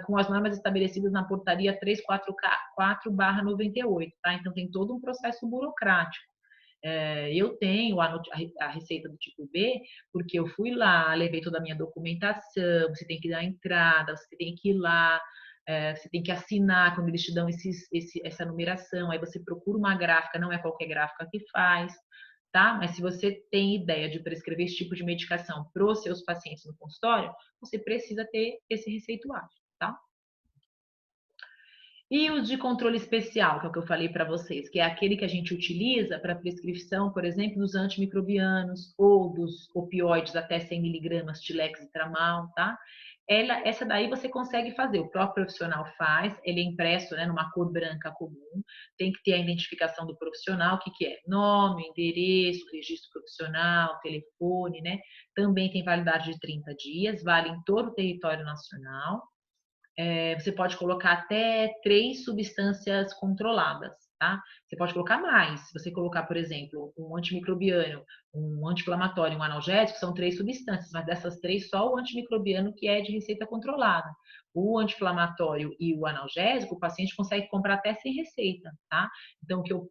com as normas estabelecidas na portaria 344/98, tá? Então tem todo um processo burocrático. Eu tenho a receita do tipo B, porque eu fui lá, levei toda a minha documentação, você tem que dar entrada, você tem que ir lá, você tem que assinar quando eles te dão essa numeração, aí você procura uma gráfica, não é qualquer gráfica que faz, tá? Mas se você tem ideia de prescrever esse tipo de medicação para os seus pacientes no consultório, você precisa ter esse receituário, tá? E os de controle especial, que é o que eu falei para vocês, que é aquele que a gente utiliza para prescrição, por exemplo, dos antimicrobianos ou dos opioides até 100 miligramas, Tilex e Tramal, tá? Essa daí você consegue fazer, o próprio profissional faz, ele é impresso, né, numa cor branca comum, tem que ter a identificação do profissional, o que que é? Nome, endereço, registro profissional, telefone, né? Também tem validade de 30 dias, vale em todo o território nacional. Você pode colocar até 3 substâncias controladas, tá? Você pode colocar mais. Se você colocar, por exemplo, um antimicrobiano, um anti-inflamatório, um analgésico, são 3 substâncias, mas dessas 3, só o antimicrobiano que é de receita controlada. O anti-inflamatório e o analgésico, o paciente consegue comprar até sem receita, tá? Então, o que eu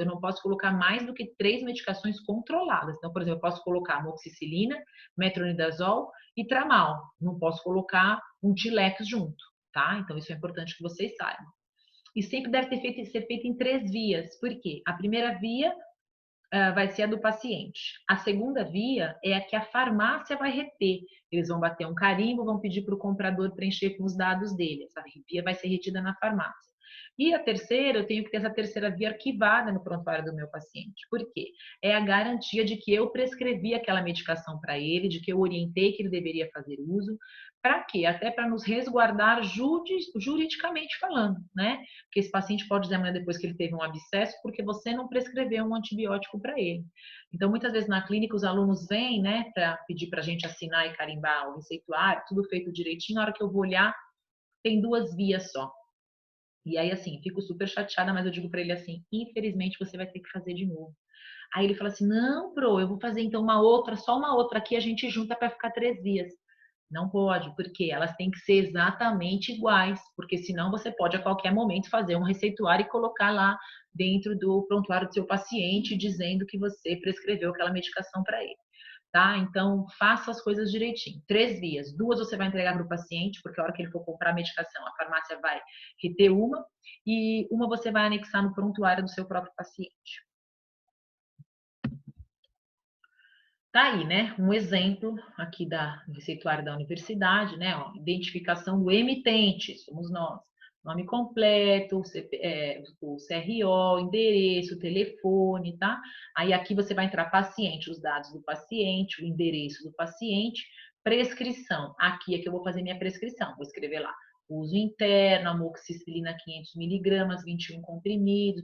não posso colocar mais do que 3 medicações controladas. Então, por exemplo, eu posso colocar amoxicilina, metronidazol e tramal. Não posso colocar um Tilex junto, tá? Então, isso é importante que vocês saibam. E sempre deve ser feito em 3 vias. Por quê? A primeira via vai ser a do paciente. A segunda via é a que a farmácia vai reter. Eles vão bater um carimbo, vão pedir para o comprador preencher com os dados dele. Essa via vai ser retida na farmácia. E a terceira, eu tenho que ter essa terceira via arquivada no prontuário do meu paciente. Por quê? É a garantia de que eu prescrevi aquela medicação para ele, de que eu orientei que ele deveria fazer uso. Para quê? Até para nos resguardar juridicamente falando, né? Porque esse paciente pode dizer amanhã depois que ele teve um abscesso porque você não prescreveu um antibiótico para ele. Então, muitas vezes na clínica os alunos vêm, né, para pedir para a gente assinar e carimbar o receituário, tudo feito direitinho. Na hora que eu vou olhar, tem 2 vias só. E aí, assim, fico super chateada, mas eu digo para ele assim: infelizmente você vai ter que fazer de novo. Aí ele fala assim: não, pro, eu vou fazer então uma outra, só uma outra aqui, a gente junta para ficar 3 vias. Não pode, porque elas têm que ser exatamente iguais, porque senão você pode a qualquer momento fazer um receituário e colocar lá dentro do prontuário do seu paciente dizendo que você prescreveu aquela medicação para ele. Tá? Então, faça as coisas direitinho. 3 vias. 2 você vai entregar para o paciente, porque a hora que ele for comprar a medicação, a farmácia vai reter uma, e uma você vai anexar no prontuário do seu próprio paciente. Tá aí, né? Um exemplo aqui do receituário da universidade, né? Ó, identificação do emitente, somos nós. Nome completo, o CRO, endereço, telefone, tá? Aí aqui você vai entrar paciente, os dados do paciente, o endereço do paciente, prescrição. Aqui é que eu vou fazer minha prescrição. Vou escrever lá: uso interno, amoxicilina 500 miligramas, 21 comprimidos,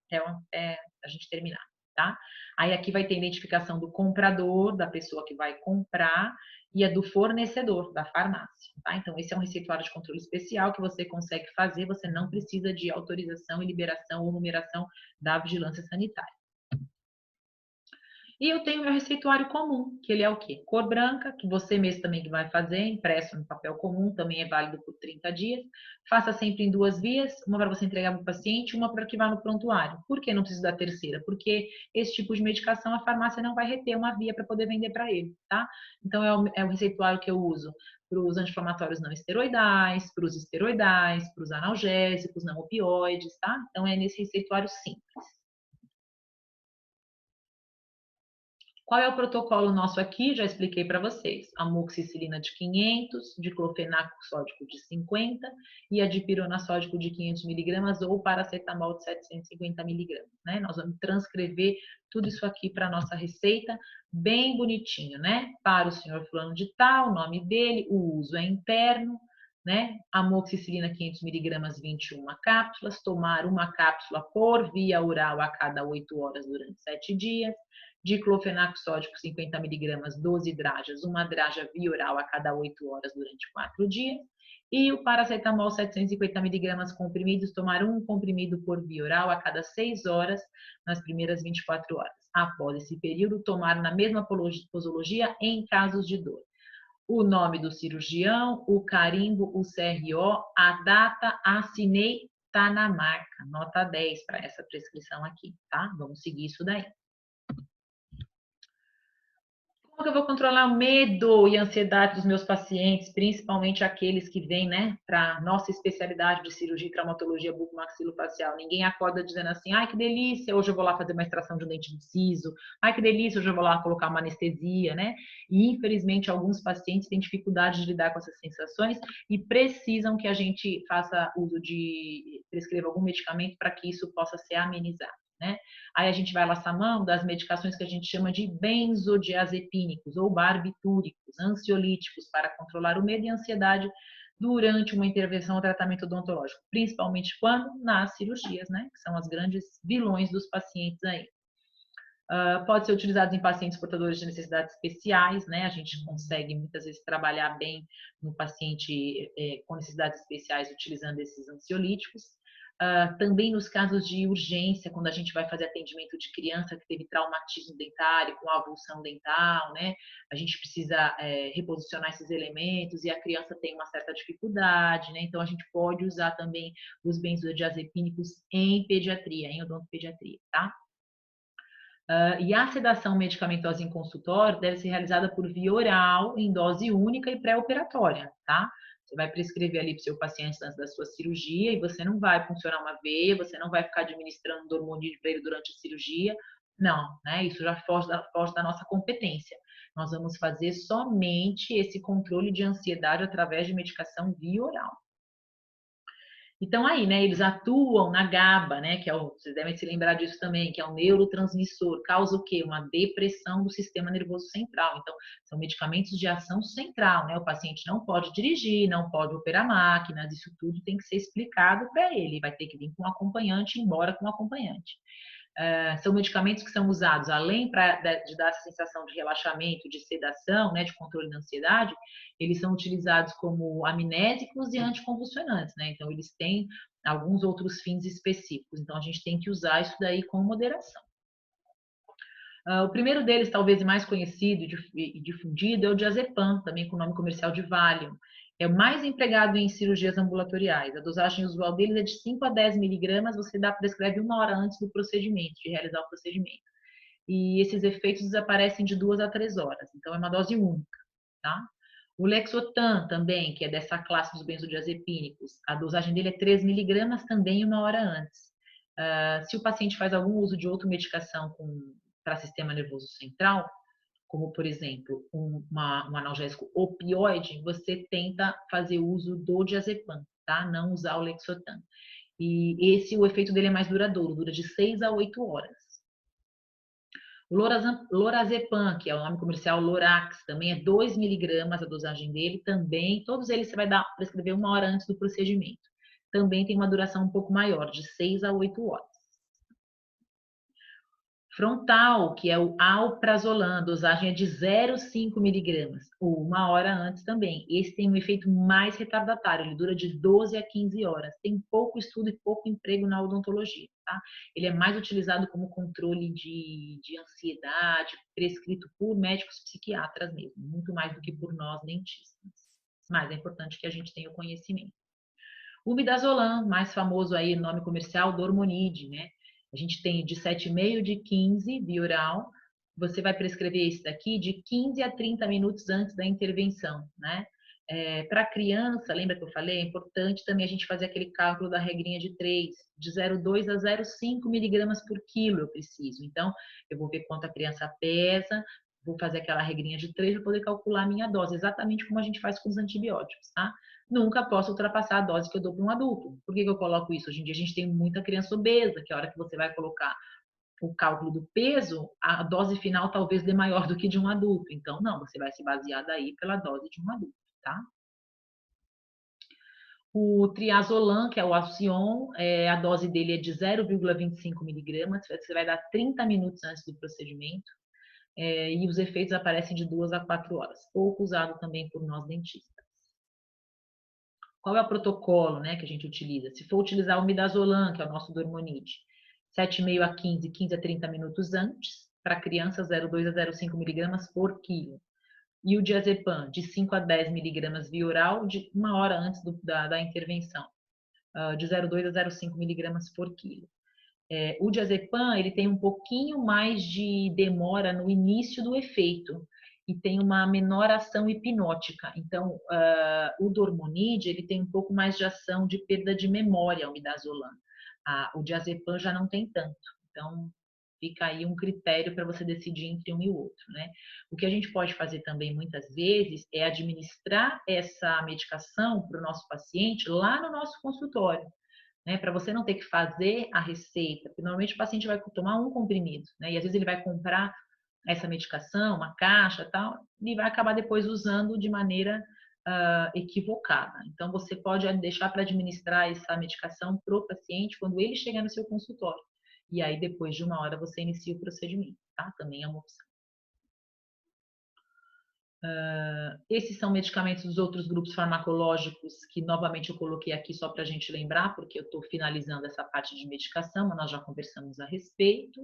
até a gente terminar. tá? Aí aqui vai ter a identificação do comprador, da pessoa que vai comprar, e a do fornecedor, da farmácia, tá? Então, esse é um receituário de controle especial que você consegue fazer, você não precisa de autorização e liberação ou numeração da vigilância sanitária. E eu tenho meu receituário comum, que ele é o quê? Cor branca, que você mesmo também que vai fazer, impresso no papel comum, também é válido por 30 dias. Faça sempre em 2 vias, uma para você entregar para o paciente, uma para que vá no prontuário. Por que não precisa da terceira? Porque esse tipo de medicação a farmácia não vai reter uma via para poder vender para ele, tá? Então é o receituário que eu uso para os anti-inflamatórios não esteroidais, para os esteroidais, para os analgésicos, não opioides, tá? Então é nesse receituário simples. Qual é o protocolo nosso aqui? Já expliquei para vocês. Amoxicilina de 500, diclofenaco sódico de 50 e a dipirona sódico de 500 miligramas ou paracetamol de 750 miligramas, né? Nós vamos transcrever tudo isso aqui para a nossa receita, bem bonitinho, né? Para o senhor fulano de tal, o nome dele, o uso é interno, né? Amoxicilina 500 miligramas, 21 cápsulas, tomar uma cápsula por via oral a cada 8 horas durante 7 dias. Diclofenaco sódico 50 miligramas, 12 drajas, uma draja via oral a cada 8 horas durante 4 dias. E o paracetamol 750 miligramas comprimidos, tomar um comprimido por via oral a cada 6 horas nas primeiras 24 horas. Após esse período, tomar na mesma posologia em casos de dor. O nome do cirurgião, o carimbo, o CRO, a data, assinei, tá na marca. Nota 10 para essa prescrição aqui, tá? Vamos seguir isso daí. Como que eu vou controlar o medo e a ansiedade dos meus pacientes, principalmente aqueles que vêm, né, para nossa especialidade de cirurgia e traumatologia bucomaxilofacial? Ninguém acorda dizendo assim, ai que delícia, hoje eu vou lá fazer uma extração de um dente de siso, ai que delícia, hoje eu vou lá colocar uma anestesia, né? E infelizmente alguns pacientes têm dificuldade de lidar com essas sensações e precisam que a gente faça uso de, prescreva algum medicamento para que isso possa ser amenizado, né? Aí a gente vai lançar mão das medicações que a gente chama de benzodiazepínicos ou barbitúricos, ansiolíticos, para controlar o medo e a ansiedade durante uma intervenção ou tratamento odontológico, principalmente quando nas cirurgias, né, que são as grandes vilões dos pacientes aí. Pode ser utilizado em pacientes portadores de necessidades especiais, né? A gente consegue muitas vezes trabalhar bem no paciente com necessidades especiais utilizando esses ansiolíticos. Também nos casos de urgência, quando a gente vai fazer atendimento de criança que teve traumatismo dentário, com avulsão dental, né? A gente precisa reposicionar esses elementos e a criança tem uma certa dificuldade, né? Então a gente pode usar também os benzodiazepínicos em pediatria, em odontopediatria, tá? E a sedação medicamentosa em consultório deve ser realizada por via oral, em dose única e pré-operatória, tá? Você vai prescrever ali para o seu paciente antes da sua cirurgia e você não vai funcionar uma veia, você não vai ficar administrando dormonide para ele durante a cirurgia. Não, né? Isso já foge da nossa competência. Nós vamos fazer somente esse controle de ansiedade através de medicação via oral. Então aí, né, eles atuam na GABA, né, que é vocês devem se lembrar disso também, que é o neurotransmissor, causa o quê? Uma depressão do sistema nervoso central. Então, são medicamentos de ação central, né? O paciente não pode dirigir, não pode operar máquinas, isso tudo tem que ser explicado para ele, vai ter que vir com um acompanhante, embora com um acompanhante. São medicamentos que são usados, além de dar essa sensação de relaxamento, de sedação, né, de controle da ansiedade, eles são utilizados como amnésicos e anticonvulsionantes, né? Então, eles têm alguns outros fins específicos. Então, a gente tem que usar isso daí com moderação. O primeiro deles, talvez mais conhecido e difundido, é o diazepam, também com o nome comercial de Valium. É o mais empregado em cirurgias ambulatoriais. A dosagem usual dele é de 5 a 10 miligramas, você prescreve 1 hora antes do procedimento, de realizar o procedimento. E esses efeitos desaparecem de 2 a 3 horas, então é uma dose única, tá? O Lexotan também, que é dessa classe dos benzodiazepínicos, a dosagem dele é 3 miligramas também 1 hora antes. Se o paciente faz algum uso de outra medicação para sistema nervoso central, como por exemplo um analgésico opioide, você tenta fazer uso do diazepam, tá? Não usar o Lexotan. E o efeito dele é mais duradouro, dura de 6 a 8 horas. O lorazepam, que é o nome comercial Lorax, também é 2 miligramas a dosagem dele, também, todos eles você vai prescrever 1 hora antes do procedimento. Também tem uma duração um pouco maior, de 6 a 8 horas. Frontal, que é o alprazolam, dosagem é de 0,5 miligramas, ou 1 hora antes também. Esse tem um efeito mais retardatário, ele dura de 12 a 15 horas. Tem pouco estudo e pouco emprego na odontologia, tá? Ele é mais utilizado como controle de ansiedade, prescrito por médicos psiquiatras mesmo, muito mais do que por nós dentistas. Mas é importante que a gente tenha o conhecimento. O midazolam, mais famoso aí, o nome comercial, Dormonide, né? A gente tem de 7,5 de 15, via oral. Você vai prescrever esse daqui de 15 a 30 minutos antes da intervenção, né? Para criança, lembra que eu falei? É importante também a gente fazer aquele cálculo da regrinha de 3, de 0,2 a 0,5 miligramas por quilo eu preciso. Então, eu vou ver quanto a criança pesa, vou fazer aquela regrinha de 3 para poder calcular a minha dose, exatamente como a gente faz com os antibióticos, tá? Nunca posso ultrapassar a dose que eu dou para um adulto. Por que eu coloco isso? Hoje em dia a gente tem muita criança obesa, que a hora que você vai colocar o cálculo do peso, a dose final talvez dê maior do que de um adulto. Então, não, você vai se basear daí pela dose de um adulto, tá? O triazolam, que é o Alcion, a dose dele é de 0,25 miligramas, você vai dar 30 minutos antes do procedimento, e os efeitos aparecem de 2 a 4 horas. Pouco usado também por nós dentistas. Qual é o protocolo, né, que a gente utiliza? Se for utilizar o midazolam, que é o nosso Dormonide, 7,5 a 15, 15 a 30 minutos antes, para crianças 0,2 a 0,5 miligramas por quilo. E o diazepam, de 5 a 10 miligramas via oral, de 1 hora antes da intervenção, de 0,2 a 0,5 miligramas por quilo. O diazepam, ele tem um pouquinho mais de demora no início do efeito e tem uma menor ação hipnótica. Então, o Dormonide, ele tem um pouco mais de ação de perda de memória, o midazolam. O diazepam já não tem tanto. Então, fica aí um critério para você decidir entre um e o outro, né? O que a gente pode fazer também, muitas vezes, é administrar essa medicação para o nosso paciente lá no nosso consultório, né, para você não ter que fazer a receita, porque normalmente o paciente vai tomar um comprimido, né, e às vezes ele vai comprar essa medicação, uma caixa tal, e vai acabar depois usando de maneira equivocada. Então, você pode deixar para administrar essa medicação para o paciente quando ele chegar no seu consultório. E aí, depois de 1 hora, você inicia o procedimento, tá? Também é uma opção. Esses são medicamentos dos outros grupos farmacológicos que novamente eu coloquei aqui só para a gente lembrar, porque eu estou finalizando essa parte de medicação, mas nós já conversamos a respeito.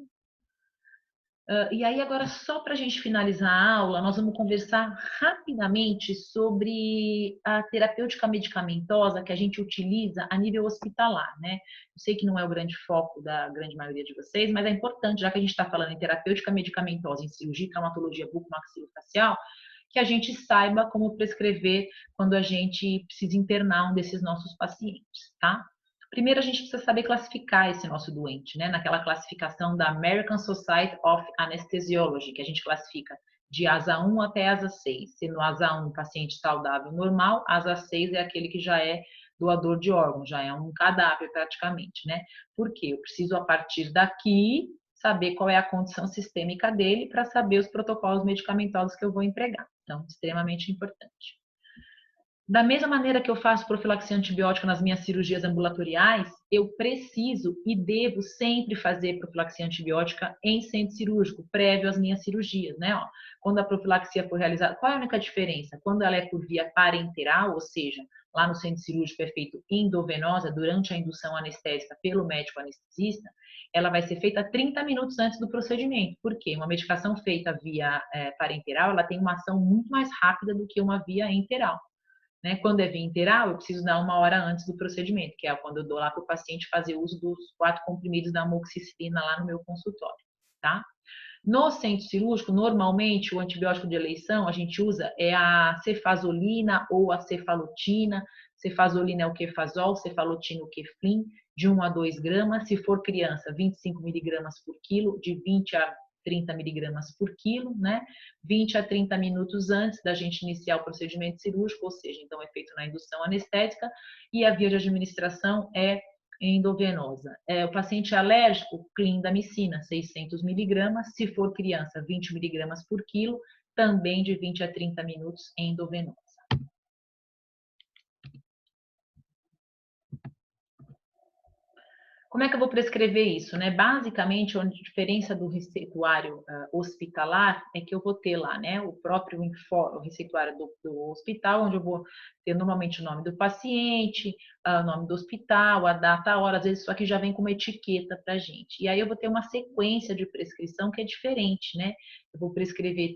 E aí agora só para a gente finalizar a aula, nós vamos conversar rapidamente sobre a terapêutica medicamentosa que a gente utiliza a nível hospitalar, né? Eu sei que não é o grande foco da grande maioria de vocês, mas é importante, já que a gente está falando em terapêutica medicamentosa, em cirurgia e traumatologia bucomaxilofacial, que a gente saiba como prescrever quando a gente precisa internar um desses nossos pacientes, tá? Primeiro, a gente precisa saber classificar esse nosso doente, né? Naquela classificação da American Society of Anesthesiology, que a gente classifica de asa 1 até asa 6. Se no asa 1, paciente saudável normal, asa 6 é aquele que já é doador de órgãos, já é um cadáver praticamente, né? Porque eu preciso, a partir daqui, saber qual é a condição sistêmica dele para saber os protocolos medicamentosos que eu vou empregar. Então, extremamente importante. Da mesma maneira que eu faço profilaxia antibiótica nas minhas cirurgias ambulatoriais, eu preciso e devo sempre fazer profilaxia antibiótica em centro cirúrgico, prévio às minhas cirurgias, né? Ó, quando a profilaxia for realizada, qual é a única diferença? Quando ela é por via parenteral, ou seja, lá no centro cirúrgico é feito endovenosa, durante a indução anestésica pelo médico anestesista, ela vai ser feita 30 minutos antes do procedimento. Por quê? Uma medicação feita via parenteral, ela tem uma ação muito mais rápida do que uma via enteral. Né? Quando é via interal, eu preciso dar 1 hora antes do procedimento, que é quando eu dou lá para o paciente fazer uso dos 4 comprimidos da amoxicilina lá no meu consultório, tá? No centro cirúrgico, normalmente o antibiótico de eleição a gente usa a cefazolina ou a cefalotina. Cefazolina é o Kefazol, cefalotina o Keflin, de 1 a 2 gramas. Se for criança, 25 miligramas por quilo, de 20 a 30 miligramas por quilo, né? 20 a 30 minutos antes da gente iniciar o procedimento cirúrgico, ou seja, então é feito na indução anestésica, e a via de administração é endovenosa. O paciente alérgico, clindamicina, 600 miligramas. Se for criança, 20 miligramas por quilo, também de 20 a 30 minutos endovenosa. Como é que eu vou prescrever isso, né? Basicamente, a diferença do receituário hospitalar é que eu vou ter lá, né, o próprio o receituário do hospital, onde eu vou ter normalmente o nome do paciente, o nome do hospital, a data, a hora, às vezes isso aqui já vem com uma etiqueta para a gente. E aí eu vou ter uma sequência de prescrição que é diferente, né? Eu vou prescrever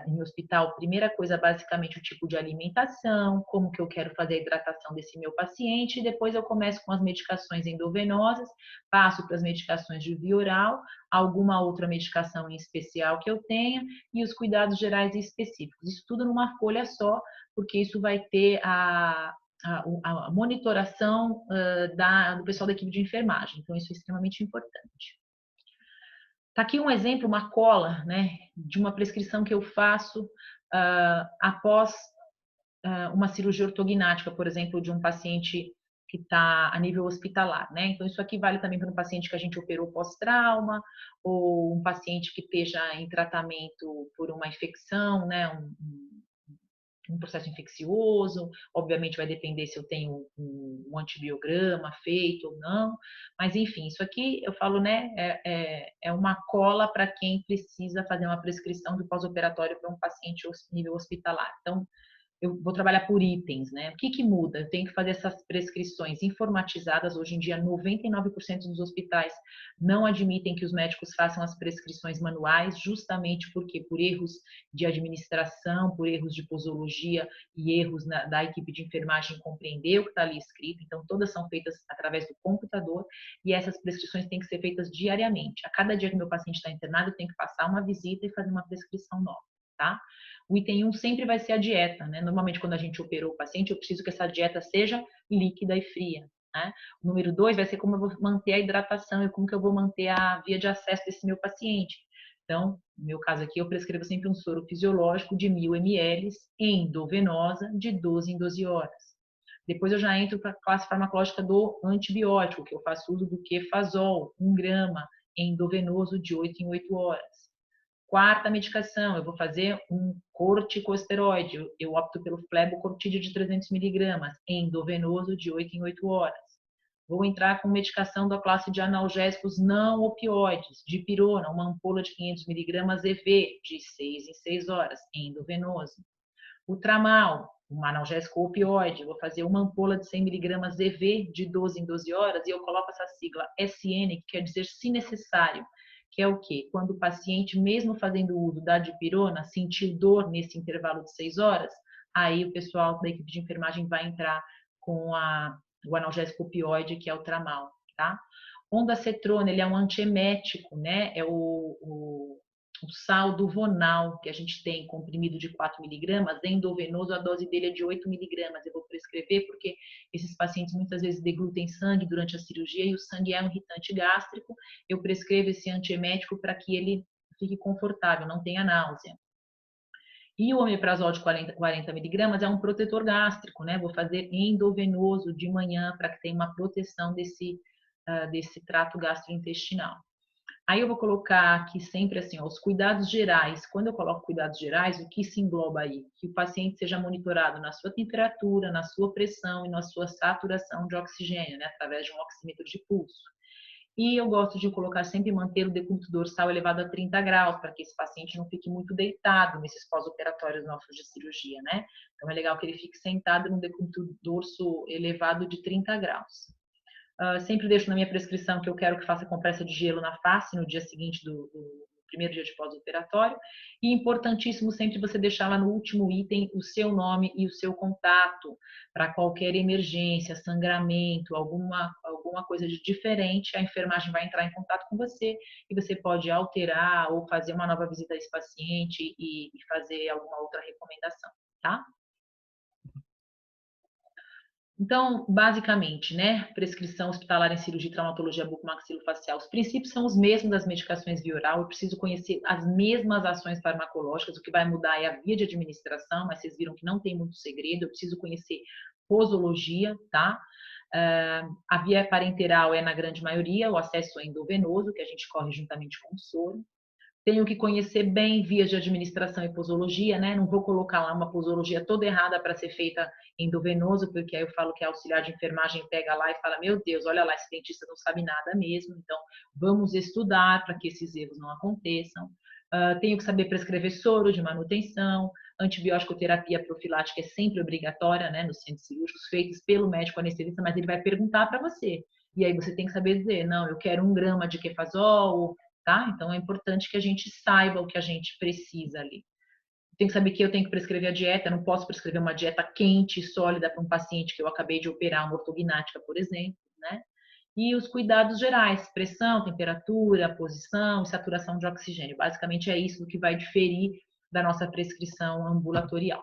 em hospital, primeira coisa, basicamente, o tipo de alimentação, como que eu quero fazer a hidratação desse meu paciente, e depois eu começo com as medicações endovenosas, passo para as medicações de via oral, alguma outra medicação em especial que eu tenha, e os cuidados gerais e específicos. Isso tudo numa folha só, porque isso vai ter a monitoração do pessoal da equipe de enfermagem, então isso é extremamente importante. Tá aqui um exemplo, uma cola, né, de uma prescrição que eu faço após uma cirurgia ortognática, por exemplo, de um paciente que está a nível hospitalar, né? Então, isso aqui vale também para um paciente que a gente operou pós-trauma, ou um paciente que esteja em tratamento por uma infecção, né? Um processo infeccioso, obviamente vai depender se eu tenho um antibiograma feito ou não, mas enfim, isso aqui eu falo, né, é uma cola para quem precisa fazer uma prescrição do pós-operatório para um paciente nível hospitalar. Então, eu vou trabalhar por itens, né? O que que muda? Eu tenho que fazer essas prescrições informatizadas. Hoje em dia, 99% dos hospitais não admitem que os médicos façam as prescrições manuais, justamente porque por erros de administração, por erros de posologia e erros da equipe de enfermagem compreender o que está ali escrito. Então, todas são feitas através do computador e essas prescrições têm que ser feitas diariamente. A cada dia que meu paciente está internado, eu tenho que passar uma visita e fazer uma prescrição nova, tá? O item 1 sempre vai ser a dieta, né? Normalmente, quando a gente operou o paciente, eu preciso que essa dieta seja líquida e fria, né? O número 2 vai ser como eu vou manter a hidratação e como que eu vou manter a via de acesso desse meu paciente. Então, no meu caso aqui, eu prescrevo sempre um soro fisiológico de 1000 ml endovenosa de 12 em 12 horas. Depois eu já entro para a classe farmacológica do antibiótico, que eu faço uso do Kefazol, 1 grama endovenoso de 8 em 8 horas. Quarta medicação, eu vou fazer um corticosteroide. Eu opto pelo flebocortídeo de 300 miligramas, endovenoso de 8 em 8 horas. Vou entrar com medicação da classe de analgésicos não opioides, dipirona, uma ampola de 500 miligramas EV, de 6 em 6 horas, endovenoso. O tramal, um analgésico opioide, eu vou fazer uma ampola de 100 miligramas EV, de 12 em 12 horas, e eu coloco essa sigla SN, que quer dizer se necessário, que é o quê? Quando o paciente, mesmo fazendo uso da dipirona, sentir dor nesse intervalo de 6 horas, aí o pessoal da equipe de enfermagem vai entrar com o analgésico opioide, que é o tramal, tá? Ondansetron, ele é um antiemético, né? É o sal do Vonal, que a gente tem comprimido de 4 miligramas, endovenoso, a dose dele é de 8 miligramas. Eu vou prescrever porque esses pacientes muitas vezes deglutem sangue durante a cirurgia e o sangue é um irritante gástrico. Eu prescrevo esse antiemético para que ele fique confortável, não tenha náusea. E o omeprazol de 40 miligramas é um protetor gástrico, né? Vou fazer endovenoso de manhã para que tenha uma proteção desse trato gastrointestinal. Aí eu vou colocar aqui sempre assim, ó, os cuidados gerais. Quando eu coloco cuidados gerais, o que se engloba aí? Que o paciente seja monitorado na sua temperatura, na sua pressão e na sua saturação de oxigênio, né, através de um oxímetro de pulso. E eu gosto de colocar sempre manter o decúbito dorsal elevado a 30 graus, para que esse paciente não fique muito deitado nesses pós-operatórios nossos de cirurgia, né? Então é legal que ele fique sentado no decúbito dorso elevado de 30 graus. Sempre deixo na minha prescrição que eu quero que faça compressa de gelo na face no dia seguinte do primeiro dia de pós-operatório. E importantíssimo sempre você deixar lá no último item o seu nome e o seu contato para qualquer emergência, sangramento, alguma coisa de diferente, a enfermagem vai entrar em contato com você e você pode alterar ou fazer uma nova visita a esse paciente e fazer alguma outra recomendação, tá? Então, basicamente, né, prescrição hospitalar em cirurgia e traumatologia bucomaxilofacial, os princípios são os mesmos das medicações via oral, eu preciso conhecer as mesmas ações farmacológicas, o que vai mudar é a via de administração, mas vocês viram que não tem muito segredo, eu preciso conhecer posologia, tá? A via parenteral é, na grande maioria, o acesso endovenoso, que a gente corre juntamente com o soro. Tenho que conhecer bem vias de administração e posologia, né? Não vou colocar lá uma posologia toda errada para ser feita endovenoso, porque aí eu falo que a auxiliar de enfermagem pega lá e fala: meu Deus, olha lá, esse dentista não sabe nada mesmo. Então, vamos estudar para que esses erros não aconteçam. Tenho que saber prescrever soro de manutenção, antibiótico terapia profilática é sempre obrigatória, né, nos centros cirúrgicos, feitos pelo médico anestesista, mas ele vai perguntar para você. E aí você tem que saber dizer: não, eu quero 1 grama de kefazol, tá? Então é importante que a gente saiba o que a gente precisa ali. Tem que saber que eu tenho que prescrever a dieta, não posso prescrever uma dieta quente, sólida para um paciente que eu acabei de operar, uma ortognática, por exemplo, né? E os cuidados gerais, pressão, temperatura, posição e saturação de oxigênio. Basicamente é isso que vai diferir da nossa prescrição ambulatorial.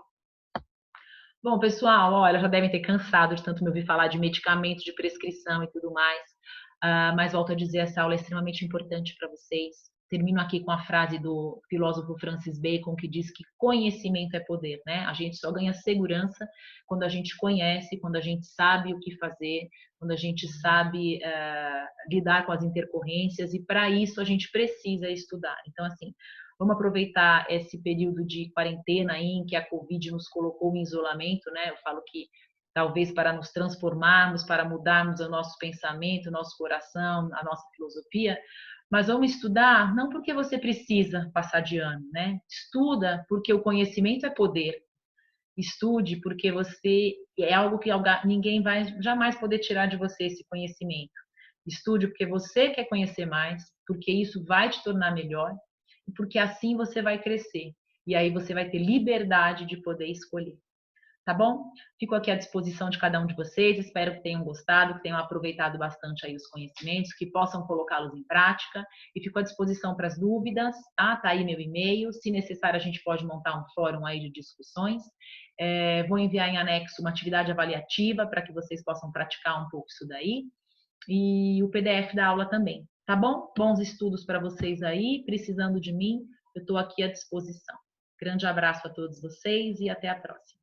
Bom, pessoal, olha, já devem ter cansado de tanto me ouvir falar de medicamentos, de prescrição e tudo mais. Mas volto a dizer, essa aula é extremamente importante para vocês. Termino aqui com a frase do filósofo Francis Bacon, que diz que conhecimento é poder, né? A gente só ganha segurança quando a gente conhece, quando a gente sabe o que fazer, quando a gente sabe lidar com as intercorrências, e para isso a gente precisa estudar. Então, assim, vamos aproveitar esse período de quarentena aí, em que a Covid nos colocou em isolamento, né? Eu falo que talvez para nos transformarmos, para mudarmos o nosso pensamento, o nosso coração, a nossa filosofia, mas vamos estudar não porque você precisa passar de ano, né? Estuda porque o conhecimento é poder. Estude porque você é algo que ninguém vai jamais poder tirar de você esse conhecimento. Estude porque você quer conhecer mais, porque isso vai te tornar melhor e porque assim você vai crescer. E aí você vai ter liberdade de poder escolher. Tá bom? Fico aqui à disposição de cada um de vocês, espero que tenham gostado, que tenham aproveitado bastante aí os conhecimentos, que possam colocá-los em prática, e fico à disposição para as dúvidas, tá? Tá aí meu e-mail, se necessário a gente pode montar um fórum aí de discussões. Vou enviar em anexo uma atividade avaliativa para que vocês possam praticar um pouco isso daí, e o PDF da aula também, tá bom? Bons estudos para vocês aí, precisando de mim, eu estou aqui à disposição. Grande abraço a todos vocês e até a próxima.